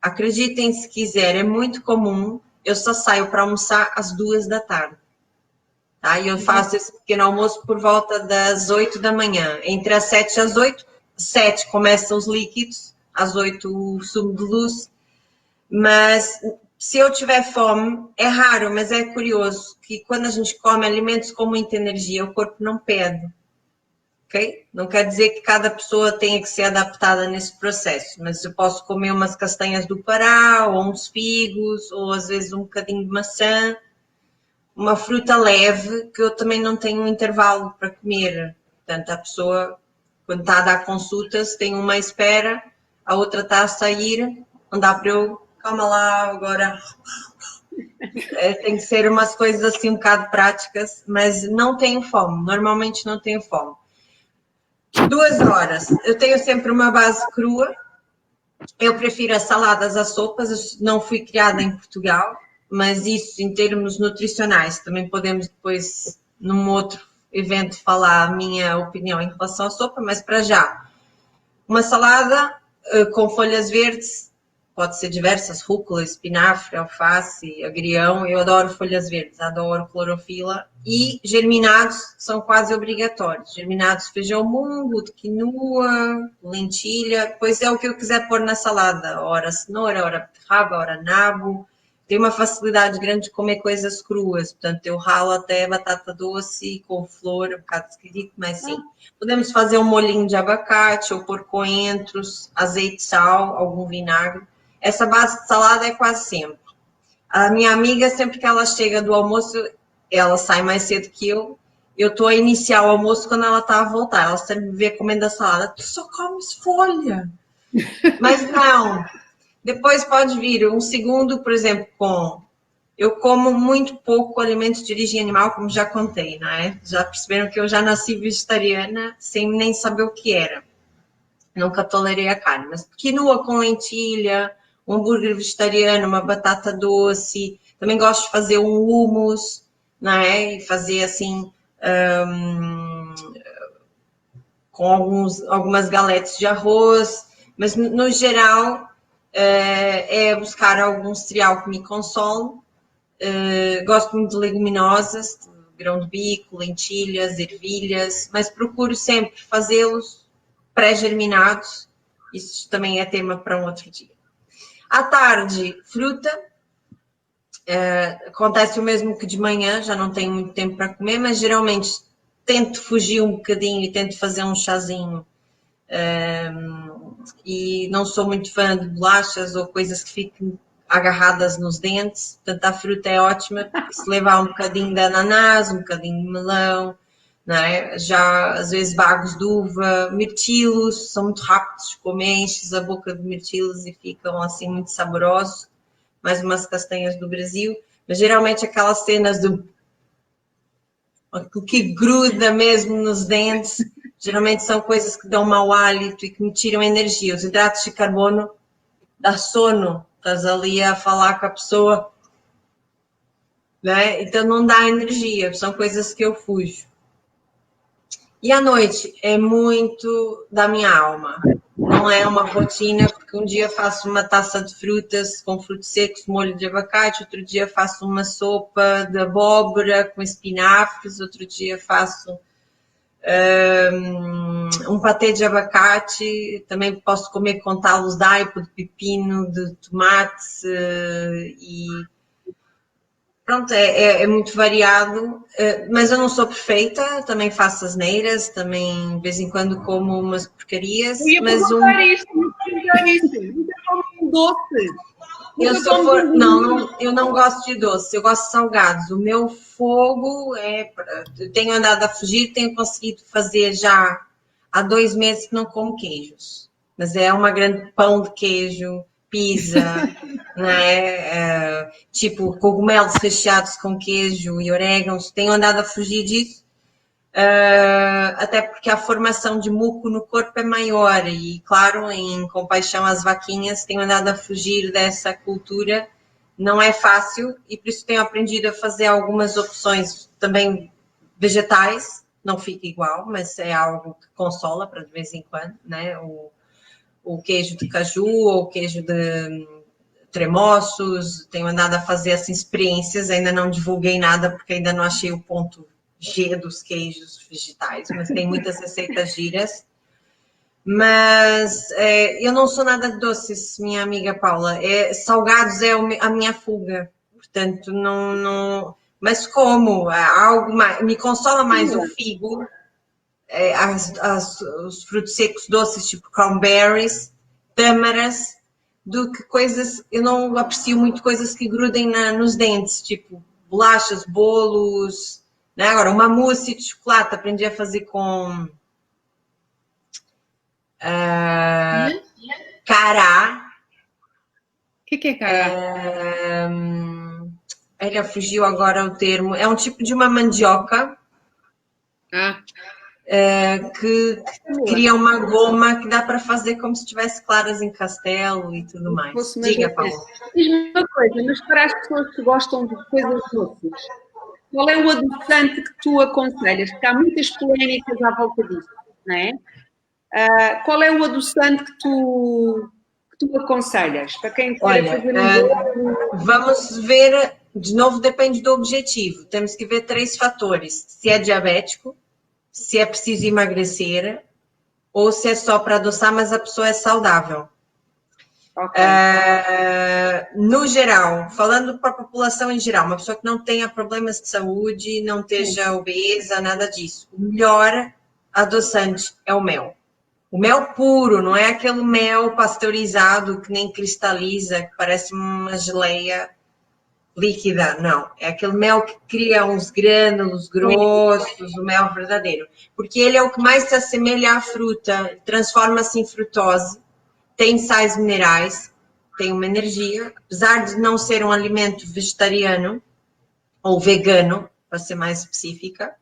acreditem se quiser, é muito comum. Eu só saio para almoçar às 2 da tarde. Tá? E eu faço esse pequeno almoço por volta das 8 da manhã. Entre as 7 e as 8, 7 começam os líquidos, às 8 o sumo de luz. Mas se eu tiver fome, é raro, mas é curioso que quando a gente come alimentos com muita energia, o corpo não pede, ok? Não quer dizer que cada pessoa tenha que ser adaptada nesse processo, mas eu posso comer umas castanhas do Pará, ou uns figos, ou às vezes um bocadinho de maçã, uma fruta leve, que eu também não tenho um intervalo para comer. Portanto, a pessoa, quando está a dar consultas, tem uma espera, a outra está a sair, não dá para eu... Calma lá, agora tem que ser umas coisas assim um bocado práticas, mas não tenho fome, normalmente não tenho fome. 2 horas, eu tenho sempre uma base crua, eu prefiro as saladas às sopas, eu não fui criada em Portugal, mas isso em termos nutricionais, também podemos depois, num outro evento, falar a minha opinião em relação à sopa, mas para já, uma salada com folhas verdes, pode ser diversas, rúcula, espinafre, alface, agrião. Eu adoro folhas verdes, adoro clorofila. E germinados são quase obrigatórios. Germinados, feijão mungo, de quinoa, lentilha. Pois é o que eu quiser pôr na salada. Ora cenoura, ora beterraba, ora nabo. Tenho uma facilidade grande de comer coisas cruas. Portanto, eu ralo até batata doce com flor, um bocado esquisito, mas sim. Podemos fazer um molhinho de abacate ou pôr coentros, azeite, sal, algum vinagre. Essa base de salada é quase sempre. A minha amiga, sempre que ela chega do almoço, ela sai mais cedo que eu estou a iniciar o almoço quando ela está a voltar. Ela sempre me vê comendo a salada. Tu só comes folha. Mas não. Depois pode vir um segundo, por exemplo, eu como muito pouco alimentos de origem animal, como já contei, não é? Já perceberam que eu já nasci vegetariana sem nem saber o que era. Nunca tolerei a carne, mas quinoa com lentilha, um hambúrguer vegetariano, uma batata doce. Também gosto de fazer um hummus, não é? E fazer assim, com algumas galetes de arroz. Mas, no geral, é buscar algum cereal que me console. Gosto muito de leguminosas, grão de bico, lentilhas, ervilhas, mas procuro sempre fazê-los pré-germinados. Isso também é tema para um outro dia. À tarde, fruta. Acontece o mesmo que de manhã, já não tenho muito tempo para comer, mas geralmente tento fugir um bocadinho e tento fazer um chazinho. E não sou muito fã de bolachas ou coisas que fiquem agarradas nos dentes. Portanto, a fruta é ótima, porque se levar um bocadinho de ananás, um bocadinho de melão, não é? Já às vezes bagos de uva, mirtilos, são muito rápidos de comer, enches a boca de mirtilos e ficam assim muito saborosos. Mais umas castanhas do Brasil, mas geralmente aquelas cenas aquilo que gruda mesmo nos dentes, geralmente são coisas que dão mau hálito e que me tiram energia. Os hidratos de carbono dá sono, estás ali a falar com a pessoa, né? Então não dá energia, são coisas que eu fujo. E à noite é muito da minha alma. Não é uma rotina, porque um dia faço uma taça de frutas com frutos secos, molho de abacate, outro dia faço uma sopa de abóbora com espinafres, outro dia faço um patê de abacate, também posso comer com talos de aipo, de pepino, de tomate e pronto, é muito variado, mas eu não sou perfeita, também faço asneiras, também de vez em quando como umas porcarias. Eu ia perguntar isto, nunca como um doce. Eu não gosto de doce, eu gosto de salgados. O meu fogo eu tenho andado a fugir, tenho conseguido fazer já há 2 meses que não como queijos, mas é uma grande pão de queijo, pizza, né? Tipo cogumelos recheados com queijo e orégãos. Tenho andado a fugir disso, até porque a formação de muco no corpo é maior e, claro, em compaixão às vaquinhas, tenho andado a fugir dessa cultura. Não é fácil e por isso tenho aprendido a fazer algumas opções também vegetais. Não fica igual, mas é algo que consola para de vez em quando, né? O queijo de caju ou o queijo de tremoços, tenho andado a fazer essas experiências, ainda não divulguei nada porque ainda não achei o ponto G dos queijos vegetais, mas tem muitas receitas giras. Mas eu não sou nada de doces, minha amiga Paula. Salgados é a minha fuga, portanto não. Mas como algo mais, me consola mais o figo, os frutos secos doces tipo cranberries, tâmaras, do que coisas. Eu não aprecio muito coisas que grudem nos dentes, tipo bolachas, bolos, né? Agora uma mousse de chocolate aprendi a fazer com cará. O que é cará? Ele fugiu agora o termo. É um tipo de uma mandioca que cria uma goma que dá para fazer como se tivesse claras em castelo e tudo mais. Diga, Paulo. Diz-me uma coisa, mas para as pessoas que gostam de coisas doces, qual é o adoçante que tu aconselhas? Porque há muitas polémicas à volta disso, não é? Qual é o adoçante que tu aconselhas? Para quem quer fazer um vamos ver, de novo, depende do objetivo. Temos que ver 3 fatores. Se é diabético, se é preciso emagrecer, ou se é só para adoçar, mas a pessoa é saudável. Okay. No geral, falando para a população em geral, uma pessoa que não tenha problemas de saúde, não esteja obesa, nada disso. O melhor adoçante é o mel. O mel puro, não é aquele mel pasteurizado que nem cristaliza, que parece uma geleia líquida, não. É aquele mel que cria uns grânulos grossos, o mel verdadeiro. Porque ele é o que mais se assemelha à fruta, transforma-se em frutose. tem sais minerais, tem uma energia, apesar de não ser um alimento vegetariano ou vegano, para ser mais específica,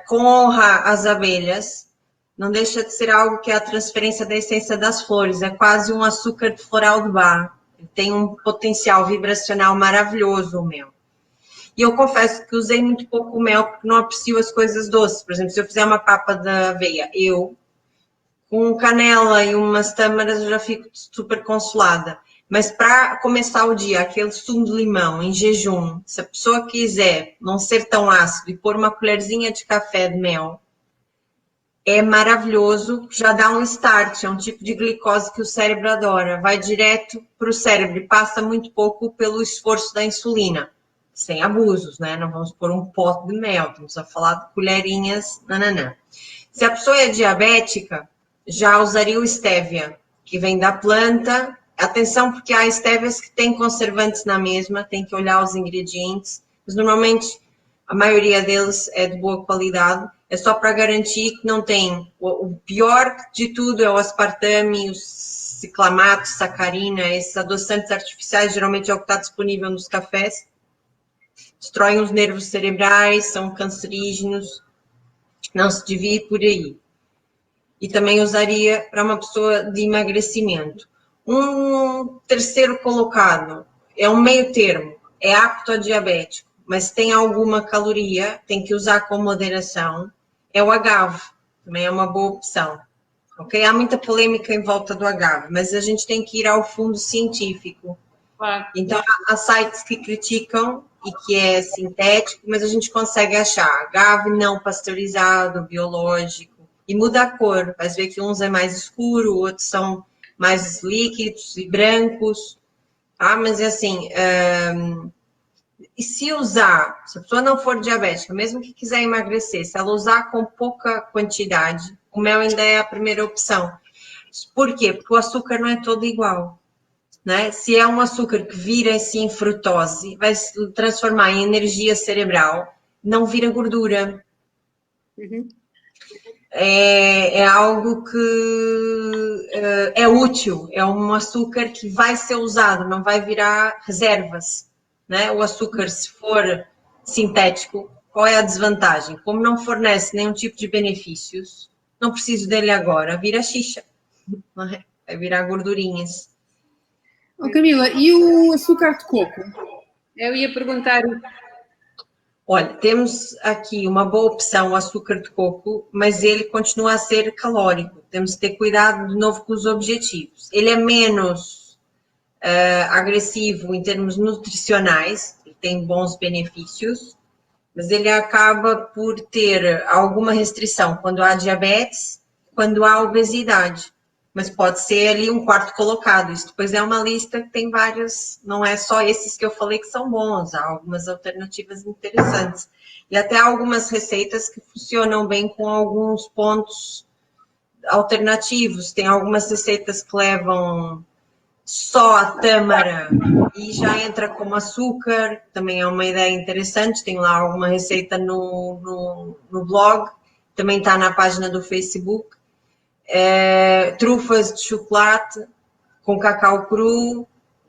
com honra às abelhas, não deixa de ser algo que é a transferência da essência das flores, é quase um açúcar de floral de bar, tem um potencial vibracional maravilhoso o mel. E eu confesso que usei muito pouco o mel porque não aprecio as coisas doces. Por exemplo, se eu fizer uma papa de aveia, com canela e umas tâmaras, eu já fico super consolada. Mas para começar o dia, aquele sumo de limão em jejum, se a pessoa quiser não ser tão ácido e pôr uma colherzinha de café de mel, é maravilhoso, já dá um start, é um tipo de glicose que o cérebro adora. Vai direto para o cérebro e passa muito pouco pelo esforço da insulina. Sem abusos, né? Não vamos pôr um pote de mel, estamos a falar de colherinhas, nananã. Se a pessoa é diabética, já usaria o stevia, que vem da planta. Atenção, porque há estévias que têm conservantes na mesma, tem que olhar os ingredientes, mas normalmente a maioria deles é de boa qualidade, é só para garantir que não tem. O pior de tudo é o aspartame, o ciclamato, sacarina, esses adoçantes artificiais, geralmente é o que está disponível nos cafés. Destroem os nervos cerebrais, são cancerígenos, não se devia ir por aí. E também usaria para uma pessoa de emagrecimento. Um terceiro colocado é um meio termo, é apto a diabético, mas tem alguma caloria, tem que usar com moderação, é o agave, também é uma boa opção. Ok? Há muita polêmica em volta do agave, mas a gente tem que ir ao fundo científico. Então, há sites que criticam e que é sintético, mas a gente consegue achar agave não pasteurizado, biológico, e muda a cor. Vai ver que uns é mais escuro, outros são mais líquidos e brancos. Mas é assim, e se usar, se a pessoa não for diabética, mesmo que quiser emagrecer, se ela usar com pouca quantidade, o mel ainda é a primeira opção. Por quê? Porque o açúcar não é todo igual. Né? Se é um açúcar que vira assim frutose, vai se transformar em energia cerebral, não vira gordura. Uhum. É algo que é útil, é um açúcar que vai ser usado, não vai virar reservas. Né? O açúcar, se for sintético, qual é a desvantagem? Como não fornece nenhum tipo de benefícios, não preciso dele agora, vira xixa, não é? Vai virar gordurinhas. Oh, Camila, e o açúcar de coco? Eu ia perguntar. Olha, temos aqui uma boa opção, o açúcar de coco, mas ele continua a ser calórico. Temos que ter cuidado de novo com os objetivos. Ele é menos agressivo em termos nutricionais, tem bons benefícios, mas ele acaba por ter alguma restrição quando há diabetes, quando há obesidade. Mas pode ser ali um quarto colocado. Isso depois é uma lista que tem várias, não é só esses que eu falei que são bons, há algumas alternativas interessantes. E até algumas receitas que funcionam bem com alguns pontos alternativos. Tem algumas receitas que levam só a tâmara e já entra como açúcar, também é uma ideia interessante. Tem lá alguma receita no blog, também está na página do Facebook. Trufas de chocolate com cacau cru,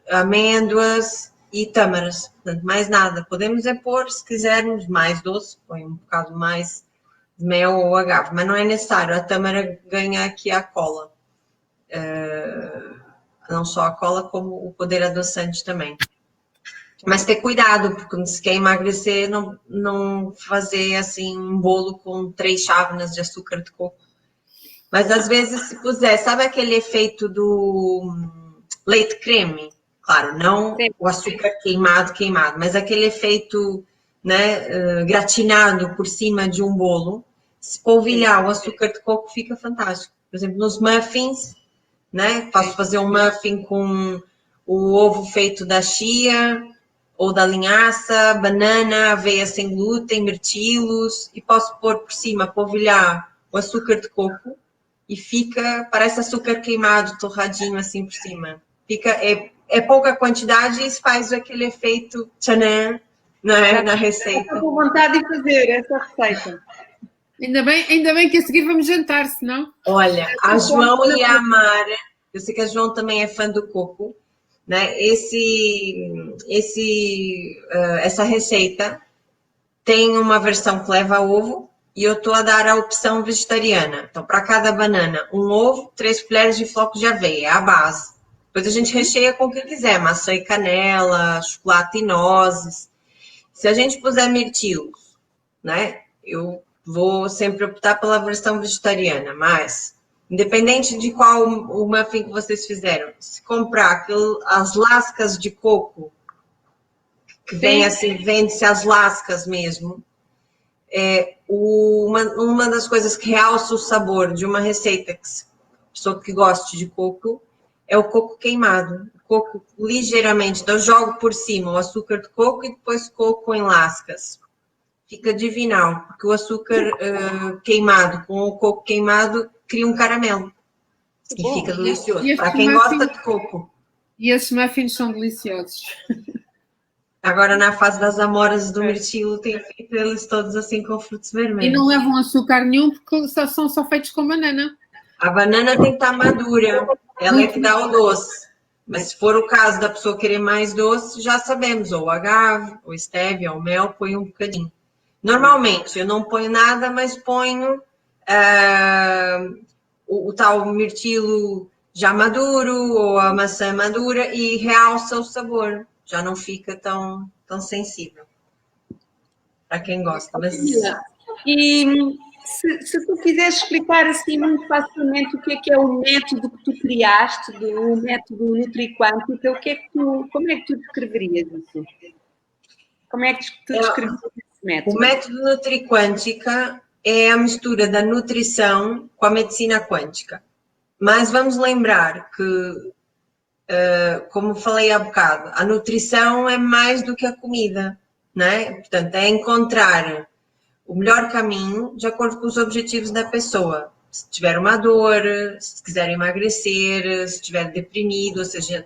amêndoas e tâmaras, portanto, mais nada. Podemos pôr, se quisermos, mais doce, põe um bocado mais de mel ou agave, mas não é necessário, a tâmara ganha aqui a cola. Não só a cola, como o poder adoçante também. Mas ter cuidado, porque se quer emagrecer, não fazer assim um bolo com 3 chávenas de açúcar de coco. Mas às vezes, se puser, sabe aquele efeito do leite creme? Claro, não o açúcar queimado, mas aquele efeito, né, gratinado por cima de um bolo. Se polvilhar o açúcar de coco, fica fantástico. Por exemplo, nos muffins, né? Posso fazer um muffin com o ovo feito da chia ou da linhaça, banana, aveia sem glúten, mirtilos, e posso pôr por cima, polvilhar o açúcar de coco. E fica, parece açúcar queimado, torradinho assim por cima. Fica, é pouca quantidade e faz aquele efeito tchanã na receita. Estou com vontade de fazer essa receita. Ainda bem que a seguir vamos jantar, senão. Olha, a João ia amar, Eu sei que a João também é fã do coco, né? Essa receita tem uma versão que leva ovo e eu estou a dar a opção vegetariana. Então, para cada banana, um ovo, 3 colheres de flocos de aveia, é a base. Depois a gente recheia com o que quiser, maçã e canela, chocolate e nozes. Se a gente puser mirtilos, né? Eu vou sempre optar pela versão vegetariana, mas independente de qual o muffin que vocês fizeram, se comprar as lascas de coco, que vem assim, vende-se as lascas mesmo, uma das coisas que realça o sabor de uma receita, pessoa que goste de coco, é o coco queimado. O coco ligeiramente, então eu jogo por cima o açúcar de coco e depois coco em lascas. Fica divinal, porque o açúcar queimado com o coco queimado cria um caramelo. E fica delicioso. Para quem gosta de coco. E esses muffins são deliciosos. Agora, na fase das amoras do mirtilo, tem feito eles todos assim com frutos vermelhos. E não levam açúcar nenhum, porque são só feitos com banana. A banana tem que estar madura. Ela é que dá o doce. Mas se for o caso da pessoa querer mais doce, já sabemos. Ou agave, ou stevia, ou mel, põe um bocadinho. Normalmente, eu não ponho nada, mas ponho o tal mirtilo já maduro, ou a maçã madura, e realça o sabor. Já não fica tão sensível. Para quem gosta. Mas... E se tu quiseres explicar assim muito facilmente o que é o método que tu criaste, o método NutriQuântica, como é que tu descreverias isso? Como é que tu descreverias esse método? O método NutriQuântica é a mistura da nutrição com a medicina quântica. Mas vamos lembrar que, como falei há bocado, a nutrição é mais do que a comida, né? Portanto, é encontrar o melhor caminho de acordo com os objetivos da pessoa. Se tiver uma dor, se quiser emagrecer, se estiver deprimido, ou seja,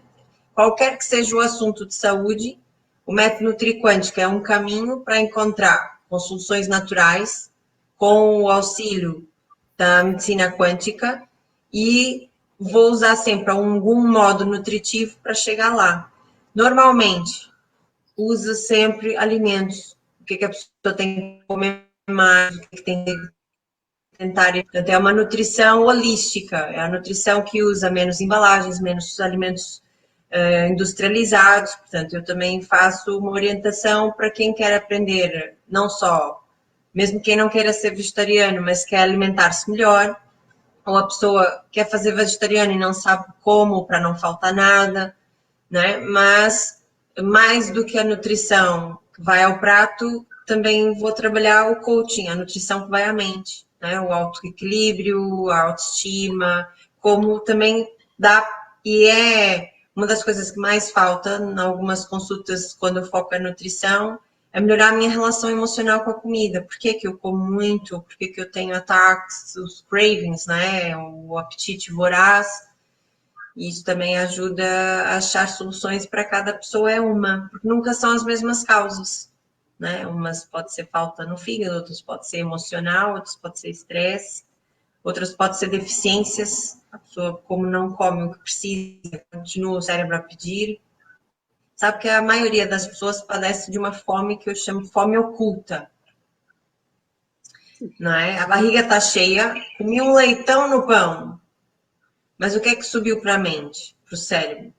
qualquer que seja o assunto de saúde, o método NutriQuântica é um caminho para encontrar com soluções naturais, com o auxílio da medicina quântica, e vou usar sempre algum modo nutritivo para chegar lá. Normalmente, usa sempre alimentos. O que a pessoa tem que comer mais, o que tem que tentar. Portanto, é uma nutrição holística, é a nutrição que usa menos embalagens, menos alimentos industrializados. Portanto, eu também faço uma orientação para quem quer aprender, não só, mesmo quem não queira ser vegetariano, mas quer alimentar-se melhor, ou a pessoa quer fazer vegetariano e não sabe como, para não faltar nada, né? Mas, mais do que a nutrição que vai ao prato, também vou trabalhar o coaching, a nutrição que vai à mente, né? O autoequilíbrio, a autoestima, como também dá, e é uma das coisas que mais falta em algumas consultas, quando eu foco na nutrição, é melhorar a minha relação emocional com a comida. Por que eu como muito? Por que eu tenho ataques, os cravings, né? O apetite voraz. E isso também ajuda a achar soluções para cada pessoa, porque nunca são as mesmas causas, né? Umas pode ser falta no fígado, outras pode ser emocional, outras pode ser estresse, outras pode ser deficiências. A pessoa, como não come o que precisa, continua o cérebro a pedir. Sabe que a maioria das pessoas padece de uma fome que eu chamo de fome oculta. Não é? A barriga está cheia, comi um leitão no pão, mas o que é que subiu para a mente, para o cérebro?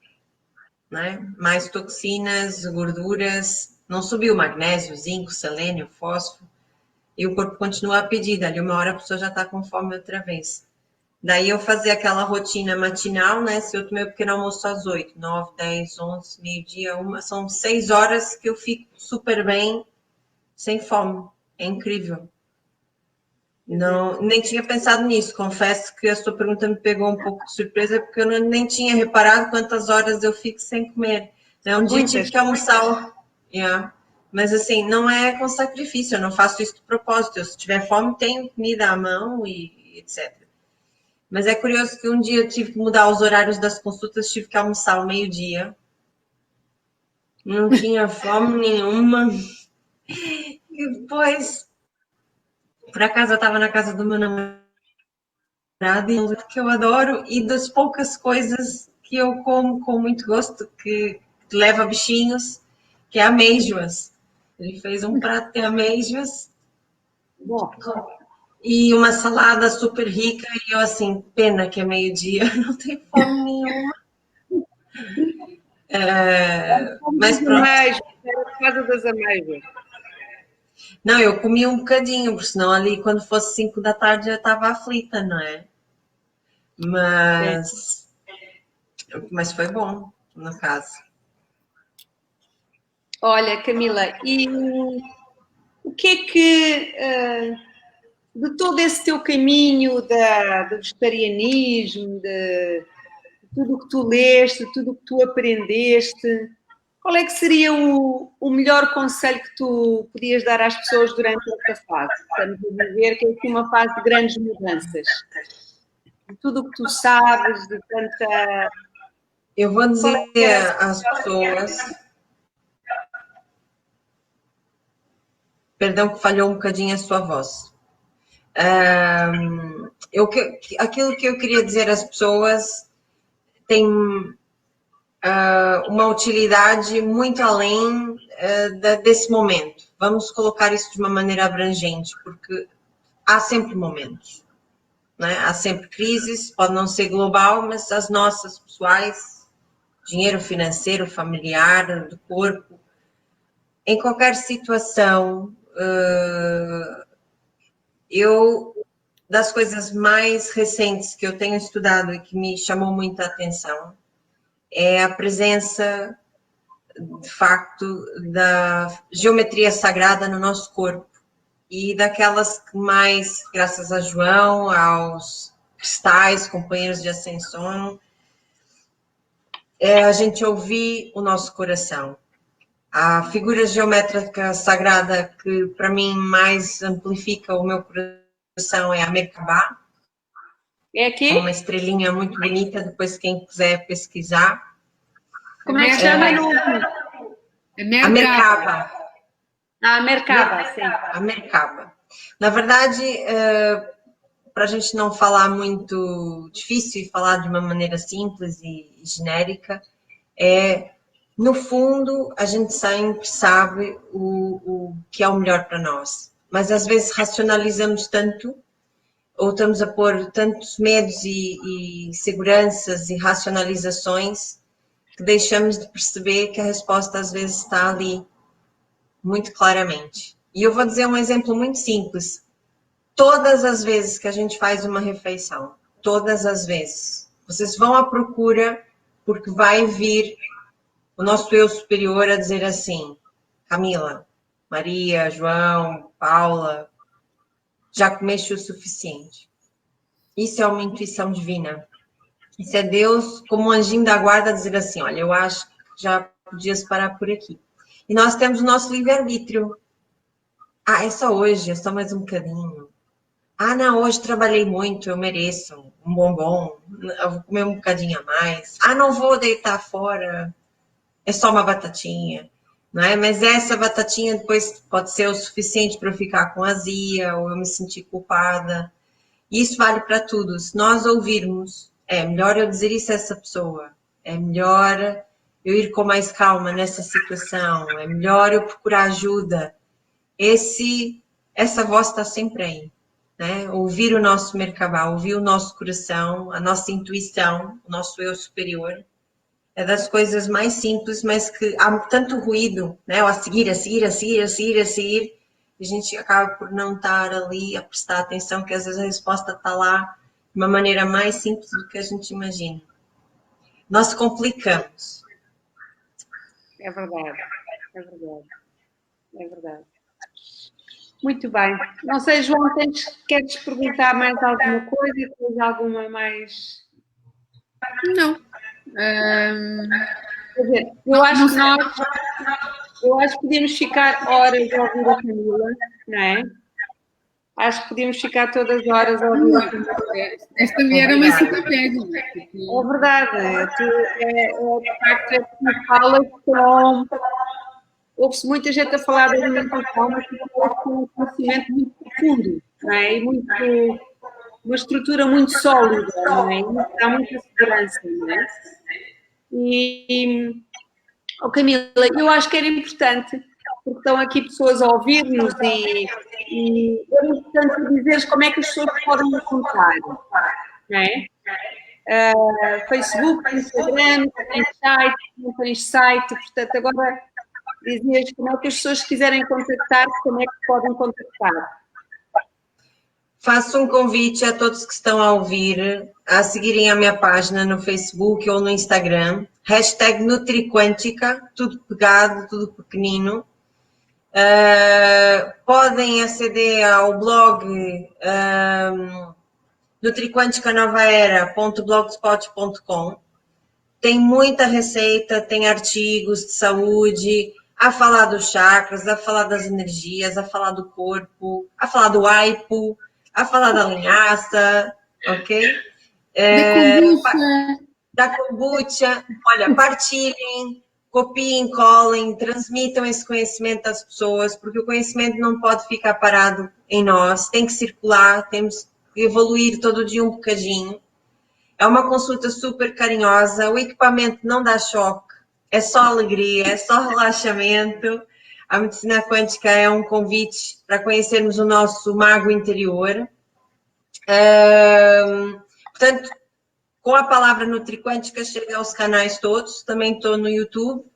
Né? Mais toxinas, gorduras, não subiu magnésio, zinco, selênio, fósforo, e o corpo continua a pedir, dali uma hora a pessoa já está com fome outra vez. Daí eu fazia aquela rotina matinal, né? Se eu tomei o pequeno almoço às 8, 9, 10, 11, meio-dia, 1, são 6 horas que eu fico super bem, sem fome. É incrível. Não, nem tinha pensado nisso. Confesso que a sua pergunta me pegou um pouco de surpresa, porque eu nem tinha reparado quantas horas eu fico sem comer. Um dia tive que almoçar. Yeah. Mas assim, não é com sacrifício, eu não faço isso de propósito. Eu, se tiver fome, tenho comida à mão e etc. Mas é curioso que um dia eu tive que mudar os horários das consultas, tive que almoçar ao meio-dia. Não tinha fome nenhuma. E depois, por acaso, eu estava na casa do meu namorado. que eu adoro e das poucas coisas que eu como com muito gosto, que leva bichinhos, que é amêijoas. Ele fez um prato de amêijoas e uma salada super rica e eu assim, pena que é meio-dia, não tenho fome nenhuma. Mas pronto. Por causa das ameixas. Não, eu comi um bocadinho, porque senão ali quando fosse 5 da tarde eu estava aflita, não é? Mas foi bom, no caso. Olha, Camila, e o que é que, de todo esse teu caminho do vegetarianismo, de tudo o que tu leste, de tudo o que tu aprendeste, qual é que seria o melhor conselho que tu podias dar às pessoas durante esta fase? Estamos a viver que é aqui uma fase de grandes mudanças. De tudo o que tu sabes, de tanta... Eu vou dizer às pessoas... Perdão que falhou um bocadinho a sua voz. Aquilo que eu queria dizer às pessoas tem uma utilidade muito além desse momento. Vamos colocar isso de uma maneira abrangente, porque há sempre momentos, né? Há sempre crises, pode não ser global, mas as nossas pessoais, dinheiro financeiro, familiar, do corpo, em qualquer situação, das coisas mais recentes que eu tenho estudado e que me chamou muita atenção é a presença, de facto, da geometria sagrada no nosso corpo e daquelas que mais, graças a João, aos cristais, companheiros de ascensão, a gente ouvir o nosso coração. A figura geométrica sagrada que, para mim, mais amplifica o meu coração é a Merkabah. É aqui? Uma estrelinha muito bonita, depois quem quiser pesquisar. Como é que chama? A Merkabah. A Merkabah, sim. A Merkabah. Na verdade, para a gente não falar muito difícil e falar de uma maneira simples e genérica, no fundo, a gente sempre sabe o que é o melhor para nós. Mas às vezes racionalizamos tanto, ou estamos a pôr tantos medos e seguranças e racionalizações, que deixamos de perceber que a resposta às vezes está ali, muito claramente. E eu vou dizer um exemplo muito simples. Todas as vezes que a gente faz uma refeição, todas as vezes, vocês vão à procura, porque vai vir o nosso eu superior a dizer assim: Camila, Maria, João, Paula, já comeste o suficiente. Isso é uma intuição divina. Isso é Deus como um anjinho da guarda a dizer assim: olha, eu acho que já podias parar por aqui. E nós temos o nosso livre-arbítrio. Ah, é só hoje, é só mais um bocadinho. Ah, não, hoje trabalhei muito, eu mereço um bombom, eu vou comer um bocadinho a mais. Ah, não vou deitar fora, é só uma batatinha, não é? Mas essa batatinha depois pode ser o suficiente para eu ficar com azia ou eu me sentir culpada. E isso vale para tudo. Se nós ouvirmos, é melhor eu dizer isso a essa pessoa, é melhor eu ir com mais calma nessa situação, é melhor eu procurar ajuda. Essa voz está sempre aí, né? Ouvir o nosso Merkabah, ouvir o nosso coração, a nossa intuição, o nosso eu superior. É das coisas mais simples, mas que há tanto ruído, né? A seguir, e a gente acaba por não estar ali a prestar atenção, que às vezes a resposta está lá de uma maneira mais simples do que a gente imagina. Nós complicamos. É verdade, é verdade, é verdade. Muito bem. Não sei, João, queres perguntar mais alguma coisa? Tens alguma mais... Não. Quer dizer, eu acho que podíamos ficar horas a ouvir a Camila, não é? Acho que podíamos ficar todas as horas a ouvir a Camila. Esta mulher é uma enciclopédia. É verdade. De facto, tu falas com... Ouve-se muita gente a falar da alimentação, mas tu falas com um conhecimento muito profundo, não é? E muito uma estrutura muito sólida, não é? E há muita segurança, não é? Oh, Camila, eu acho que era importante, porque estão aqui pessoas a ouvir-nos e era importante dizeres como é que as pessoas podem encontrar, não é? Facebook, Instagram, não tens site, portanto, agora dizias como é que as pessoas quiserem contactar, como é que podem contactar. Faço um convite a todos que estão a ouvir a seguirem a minha página no Facebook ou no Instagram, #NutriQuântica, tudo pegado, tudo pequenino. Podem aceder ao blog nutriquanticanovaera.blogspot.com. Tem muita receita, tem artigos de saúde, a falar dos chakras, a falar das energias, a falar do corpo, a falar do aipo, a falar da linhaça, ok? Da kombucha. Olha, partilhem, copiem, colhem, transmitam esse conhecimento às pessoas, porque o conhecimento não pode ficar parado em nós, tem que circular, temos que evoluir todo dia um bocadinho. É uma consulta super carinhosa, o equipamento não dá choque, é só alegria, é só relaxamento. A medicina quântica é um convite para conhecermos o nosso mago interior. Portanto, com a palavra NutriQuântica chega aos canais todos, também estou no YouTube,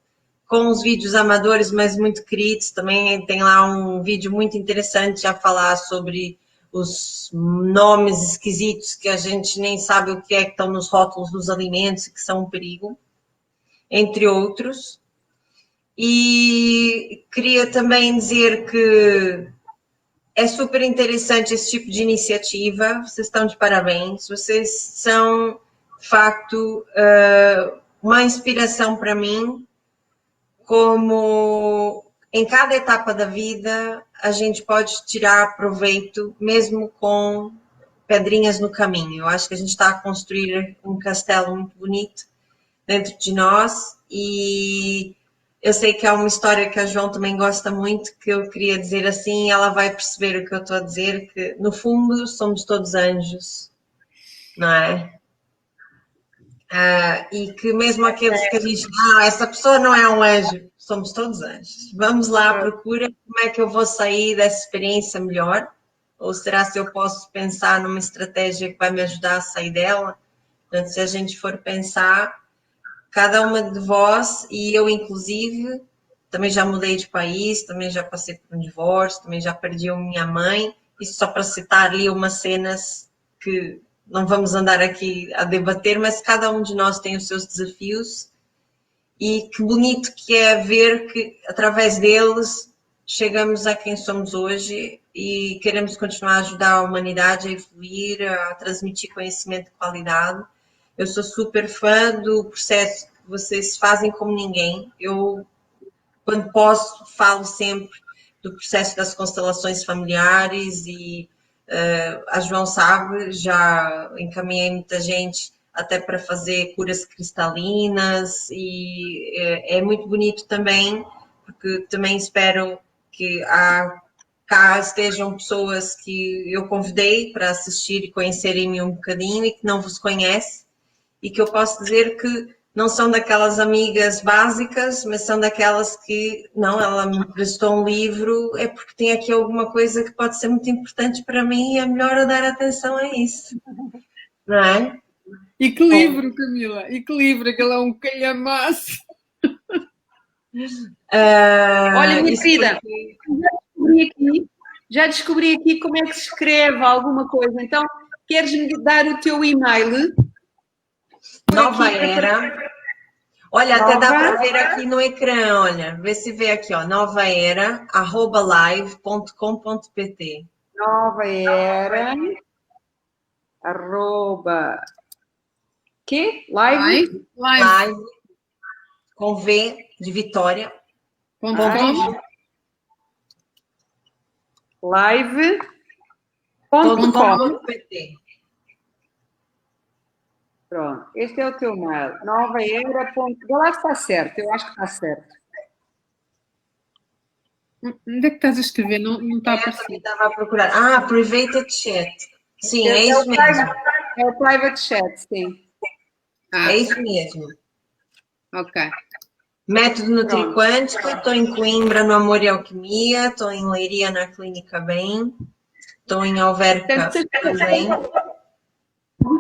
com os vídeos amadores, mas muito queridos, também tem lá um vídeo muito interessante a falar sobre os nomes esquisitos que a gente nem sabe o que é que estão nos rótulos dos alimentos e que são um perigo, entre outros. E queria também dizer que é super interessante esse tipo de iniciativa, vocês estão de parabéns, vocês são, de facto, uma inspiração para mim, como em cada etapa da vida a gente pode tirar proveito, mesmo com pedrinhas no caminho. Eu acho que a gente está a construir um castelo muito bonito dentro de nós e eu sei que é uma história que a João também gosta muito, que eu queria dizer assim, ela vai perceber o que eu estou a dizer, que no fundo somos todos anjos, não é? E que mesmo aqueles que dizem, essa pessoa não é um anjo, somos todos anjos. Vamos lá à procura, como é que eu vou sair dessa experiência melhor? Ou será se eu posso pensar numa estratégia que vai me ajudar a sair dela? Portanto, se a gente for pensar, cada uma de vós, e eu inclusive, também já mudei de país, também já passei por um divórcio, também já perdi a minha mãe, isso só para citar ali umas cenas que não vamos andar aqui a debater, mas cada um de nós tem os seus desafios e que bonito que é ver que através deles chegamos a quem somos hoje e queremos continuar a ajudar a humanidade a evoluir, a transmitir conhecimento de qualidade. Eu sou super fã do processo que vocês fazem como ninguém. Eu, quando posso, falo sempre do processo das constelações familiares e a João sabe, já encaminhei muita gente até para fazer curas cristalinas e é muito bonito também, porque também espero que cá estejam pessoas que eu convidei para assistir e conhecerem-me um bocadinho e que não vos conhecem e que eu posso dizer que não são daquelas amigas básicas, mas são daquelas que, não, ela me prestou um livro, é porque tem aqui alguma coisa que pode ser muito importante para mim e é melhor eu dar atenção a isso, não é? E que livro, Camila, e que livro, aquele é um calhamaço. Olha, minha querida, já descobri aqui como é que se escreve alguma coisa, então queres-me dar o teu e-mail? Nova Era. Olha, até dá para ver aqui no ecrã, olha. Vê se vê aqui, ó. novaera@live.com.pt. Novaera arroba que? Live? Live com V de Vitória. Live.com.pt. Pronto, este é o teu mail. Novaera. Vê lá se está certo, eu acho que está certo. Onde é que estás a escrever? Não está a aparecer. Estava a procurar. Private chat. Sim, é isso mesmo. É o private chat, sim. É isso mesmo. Ok. Método Nutriquântico, estou em Coimbra no Amor e Alquimia, estou em Leiria na Clínica Bem, estou em Alverca também.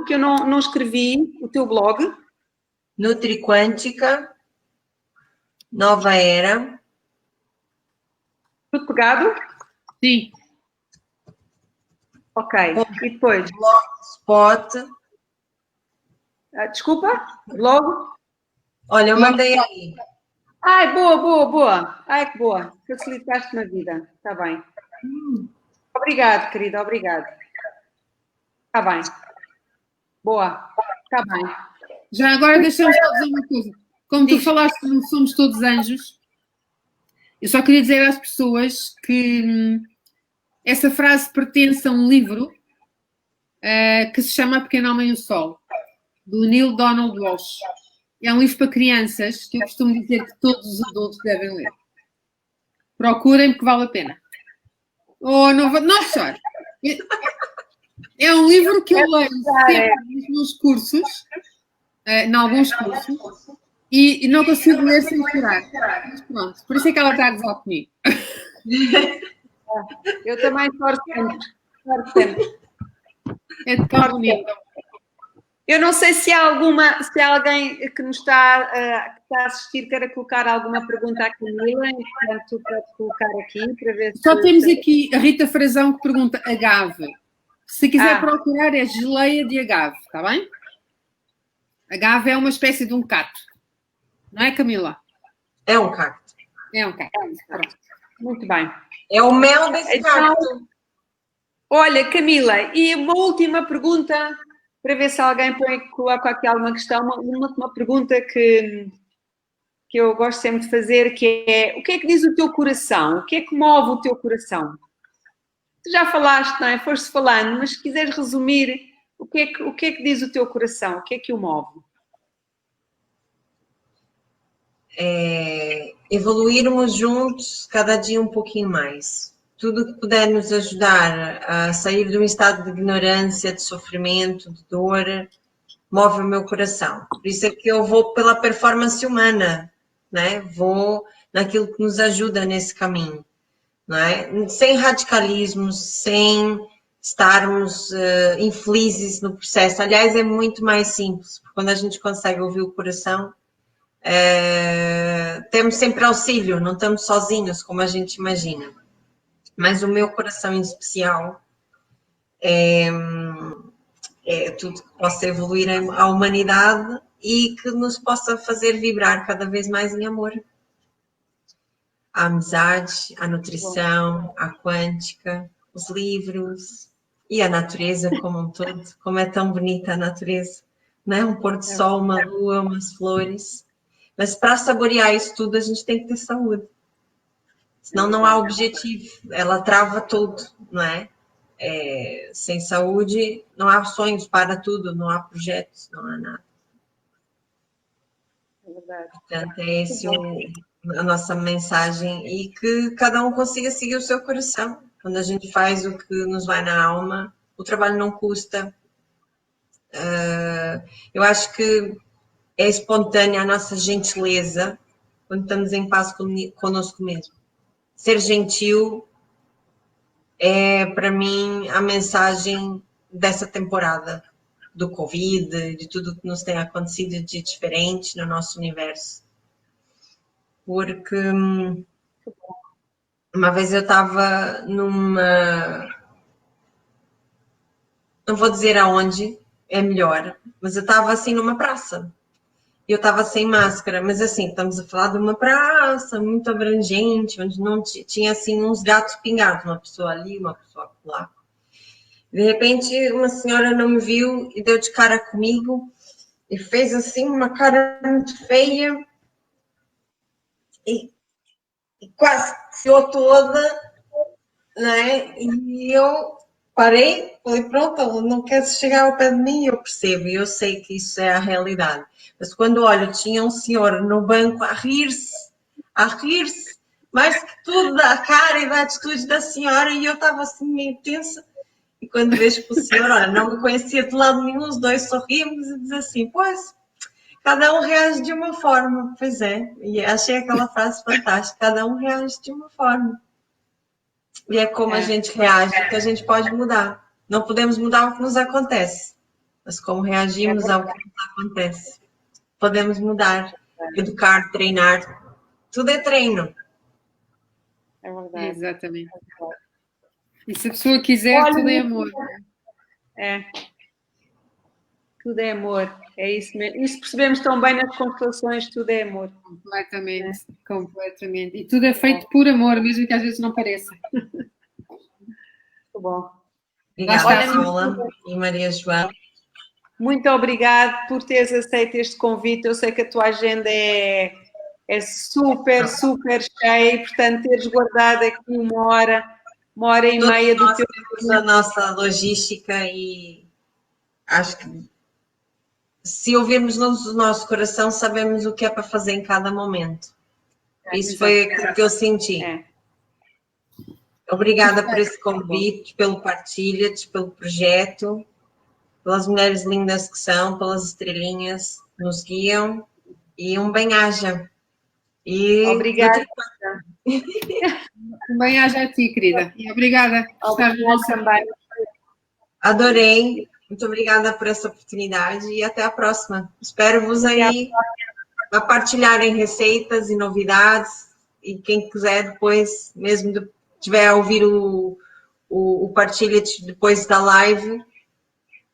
Que eu não escrevi o teu blog. Nutriquântica, Nova Era. Tudo pegado? Sim. Ok. E depois? Blogspot. Desculpa? Blog? Olha, eu mandei aí. Ai, boa. Ai, que boa. Facilitaste na vida. Está bem. Obrigado, querida. Obrigado. Está bem. Boa. Está bem. Já agora deixa-me só dizer uma coisa. Como tu falaste que não somos todos anjos, eu só queria dizer às pessoas que essa frase pertence a um livro que se chama A Pequena Homem e o Sol, do Neil Donald Walsh. É um livro para crianças que eu costumo dizer que todos os adultos devem ler. Procurem porque vale a pena. Oh, não chore. É um livro que eu leio sempre nos meus cursos, em alguns cursos, e não consigo ler sem chorar. Mas pronto, por isso é que ela está a gozar comigo. Eu também choro sempre. É tão bonito. Eu não sei se há alguém que nos está a assistir queira colocar alguma pergunta à Camila, portanto, tu podes colocar aqui para ver se... Só temos aqui a Rita Frazão que pergunta agave. Se quiser procurar é geleia de agave, está bem? Agave é uma espécie de um cacto. Não é, Camila? É um cacto. É um cacto. Pronto. Muito bem. É o mel desse cacto. Olha, Camila, e uma última pergunta, para ver se alguém coloca aqui alguma questão, uma pergunta que eu gosto sempre de fazer, que é, o que é que diz o teu coração? O que é que move o teu coração? Tu já falaste, não é? Foste falando, mas se quiseres resumir, o que é que diz o teu coração? O que é que o move? Evoluirmos juntos cada dia um pouquinho mais. Tudo que puder nos ajudar a sair de um estado de ignorância, de sofrimento, de dor, move o meu coração. Por isso é que eu vou pela performance humana, né? Vou naquilo que nos ajuda nesse caminho, não é? Sem radicalismos, sem estarmos infelizes no processo. Aliás, é muito mais simples, porque quando a gente consegue ouvir o coração, temos sempre auxílio, não estamos sozinhos como a gente imagina. Mas o meu coração em especial é tudo que possa evoluir a humanidade e que nos possa fazer vibrar cada vez mais em amor. A amizade, a nutrição, a quântica, os livros e a natureza como um todo. Como é tão bonita a natureza, não é? Um pôr do sol, uma lua, umas flores. Mas para saborear isso tudo, a gente tem que ter saúde. Senão não há objetivo. Ela trava tudo, não é? Sem saúde, não há sonhos para tudo, não há projetos, não há nada. É verdade. Portanto, é essa a nossa mensagem e que cada um consiga seguir o seu coração. Quando a gente faz o que nos vai na alma, o trabalho não custa. Eu acho que é espontânea a nossa gentileza quando estamos em paz conosco mesmo. Ser gentil é, para mim, a mensagem dessa temporada do Covid, de tudo que nos tem acontecido de diferente no nosso universo. Porque uma vez eu estava numa... Não vou dizer aonde, é melhor, mas eu estava assim numa praça. Eu estava sem máscara, mas assim, estamos a falar de uma praça muito abrangente, onde não tinha assim uns gatos pingados, uma pessoa ali, uma pessoa lá. De repente, uma senhora não me viu e deu de cara comigo e fez assim uma cara muito feia e quase fiou toda, né? E eu parei, falei, pronto, ela não quer chegar ao pé de mim, eu percebo, e eu sei que isso é a realidade. Mas quando olho, tinha um senhor no banco a rir-se, mais que tudo da cara e da atitude da senhora, e eu estava assim meio tensa. E quando vejo que o senhor, olha, não me conhecia de lado nenhum, os dois sorrimos e diz assim, pois, cada um reage de uma forma. Pois é, e achei aquela frase fantástica, cada um reage de uma forma. E é como a gente reage que a gente pode mudar. Não podemos mudar o que nos acontece, mas como reagimos ao que nos acontece. Podemos mudar, educar, treinar. Tudo é treino. É verdade. Exatamente. E se a pessoa quiser, Olha, tudo é amor. É. Tudo é amor. É isso mesmo. Isso percebemos tão bem nas constelações, tudo é amor. Completamente, completamente. E tudo é feito por amor, mesmo que às vezes não pareça. Muito bom. Obrigada, Olha, Paula e Maria João. Muito obrigada por teres aceito este convite. Eu sei que a tua agenda é super, super cheia, e, portanto, teres guardado aqui uma hora e meia do teu tempo. A nossa logística e acho que se ouvirmos no nosso coração, sabemos o que é para fazer em cada momento. Isso foi aquilo que eu senti. Obrigada por esse convite, pelo partilha-te, pelo projeto, pelas mulheres lindas que são, pelas estrelinhas que nos guiam, e um bem-aja. Obrigada. Bem-aja a ti, querida. E obrigada por estar no nosso também. Adorei. Muito obrigada por essa oportunidade e até a próxima. Espero-vos aí a partilharem receitas e novidades, e quem quiser depois, mesmo tiver a ouvir o partilha depois da live,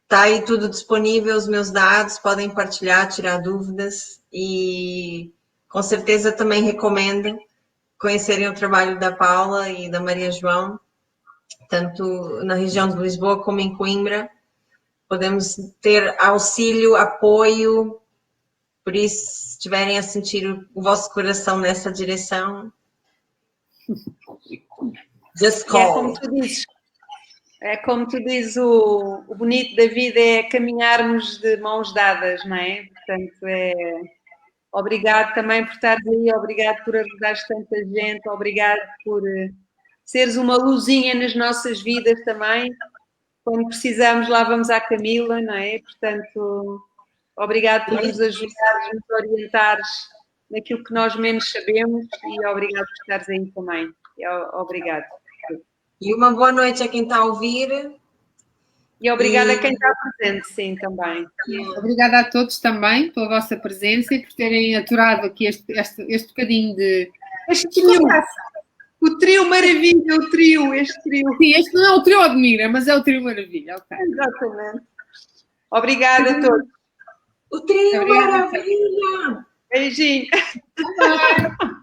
está aí tudo disponível, os meus dados, podem partilhar, tirar dúvidas, e com certeza também recomendo conhecerem o trabalho da Paula e da Maria João, tanto na região de Lisboa como em Coimbra. Podemos ter auxílio, apoio, por isso, se estiverem a sentir o vosso coração nessa direção, just call. É como tu dizes, o bonito da vida é caminharmos de mãos dadas, não é? Portanto, obrigado também por estares aí, obrigado por ajudares tanta gente, obrigado por seres uma luzinha nas nossas vidas também. Quando precisamos, lá vamos à Camila, não é? Portanto, obrigado por nos ajudares, nos orientares naquilo que nós menos sabemos, e obrigado por estares aí também. Obrigado. E uma boa noite a quem está a ouvir. E obrigada a quem está presente, sim, também. Obrigada a todos também pela vossa presença e por terem aturado aqui este bocadinho de... O trio maravilha, este trio. Sim, este não é o trio Admira, mas é o trio Maravilha. Okay. Exatamente. Obrigada a todos. O trio Maravilha! Beijinho. Bye.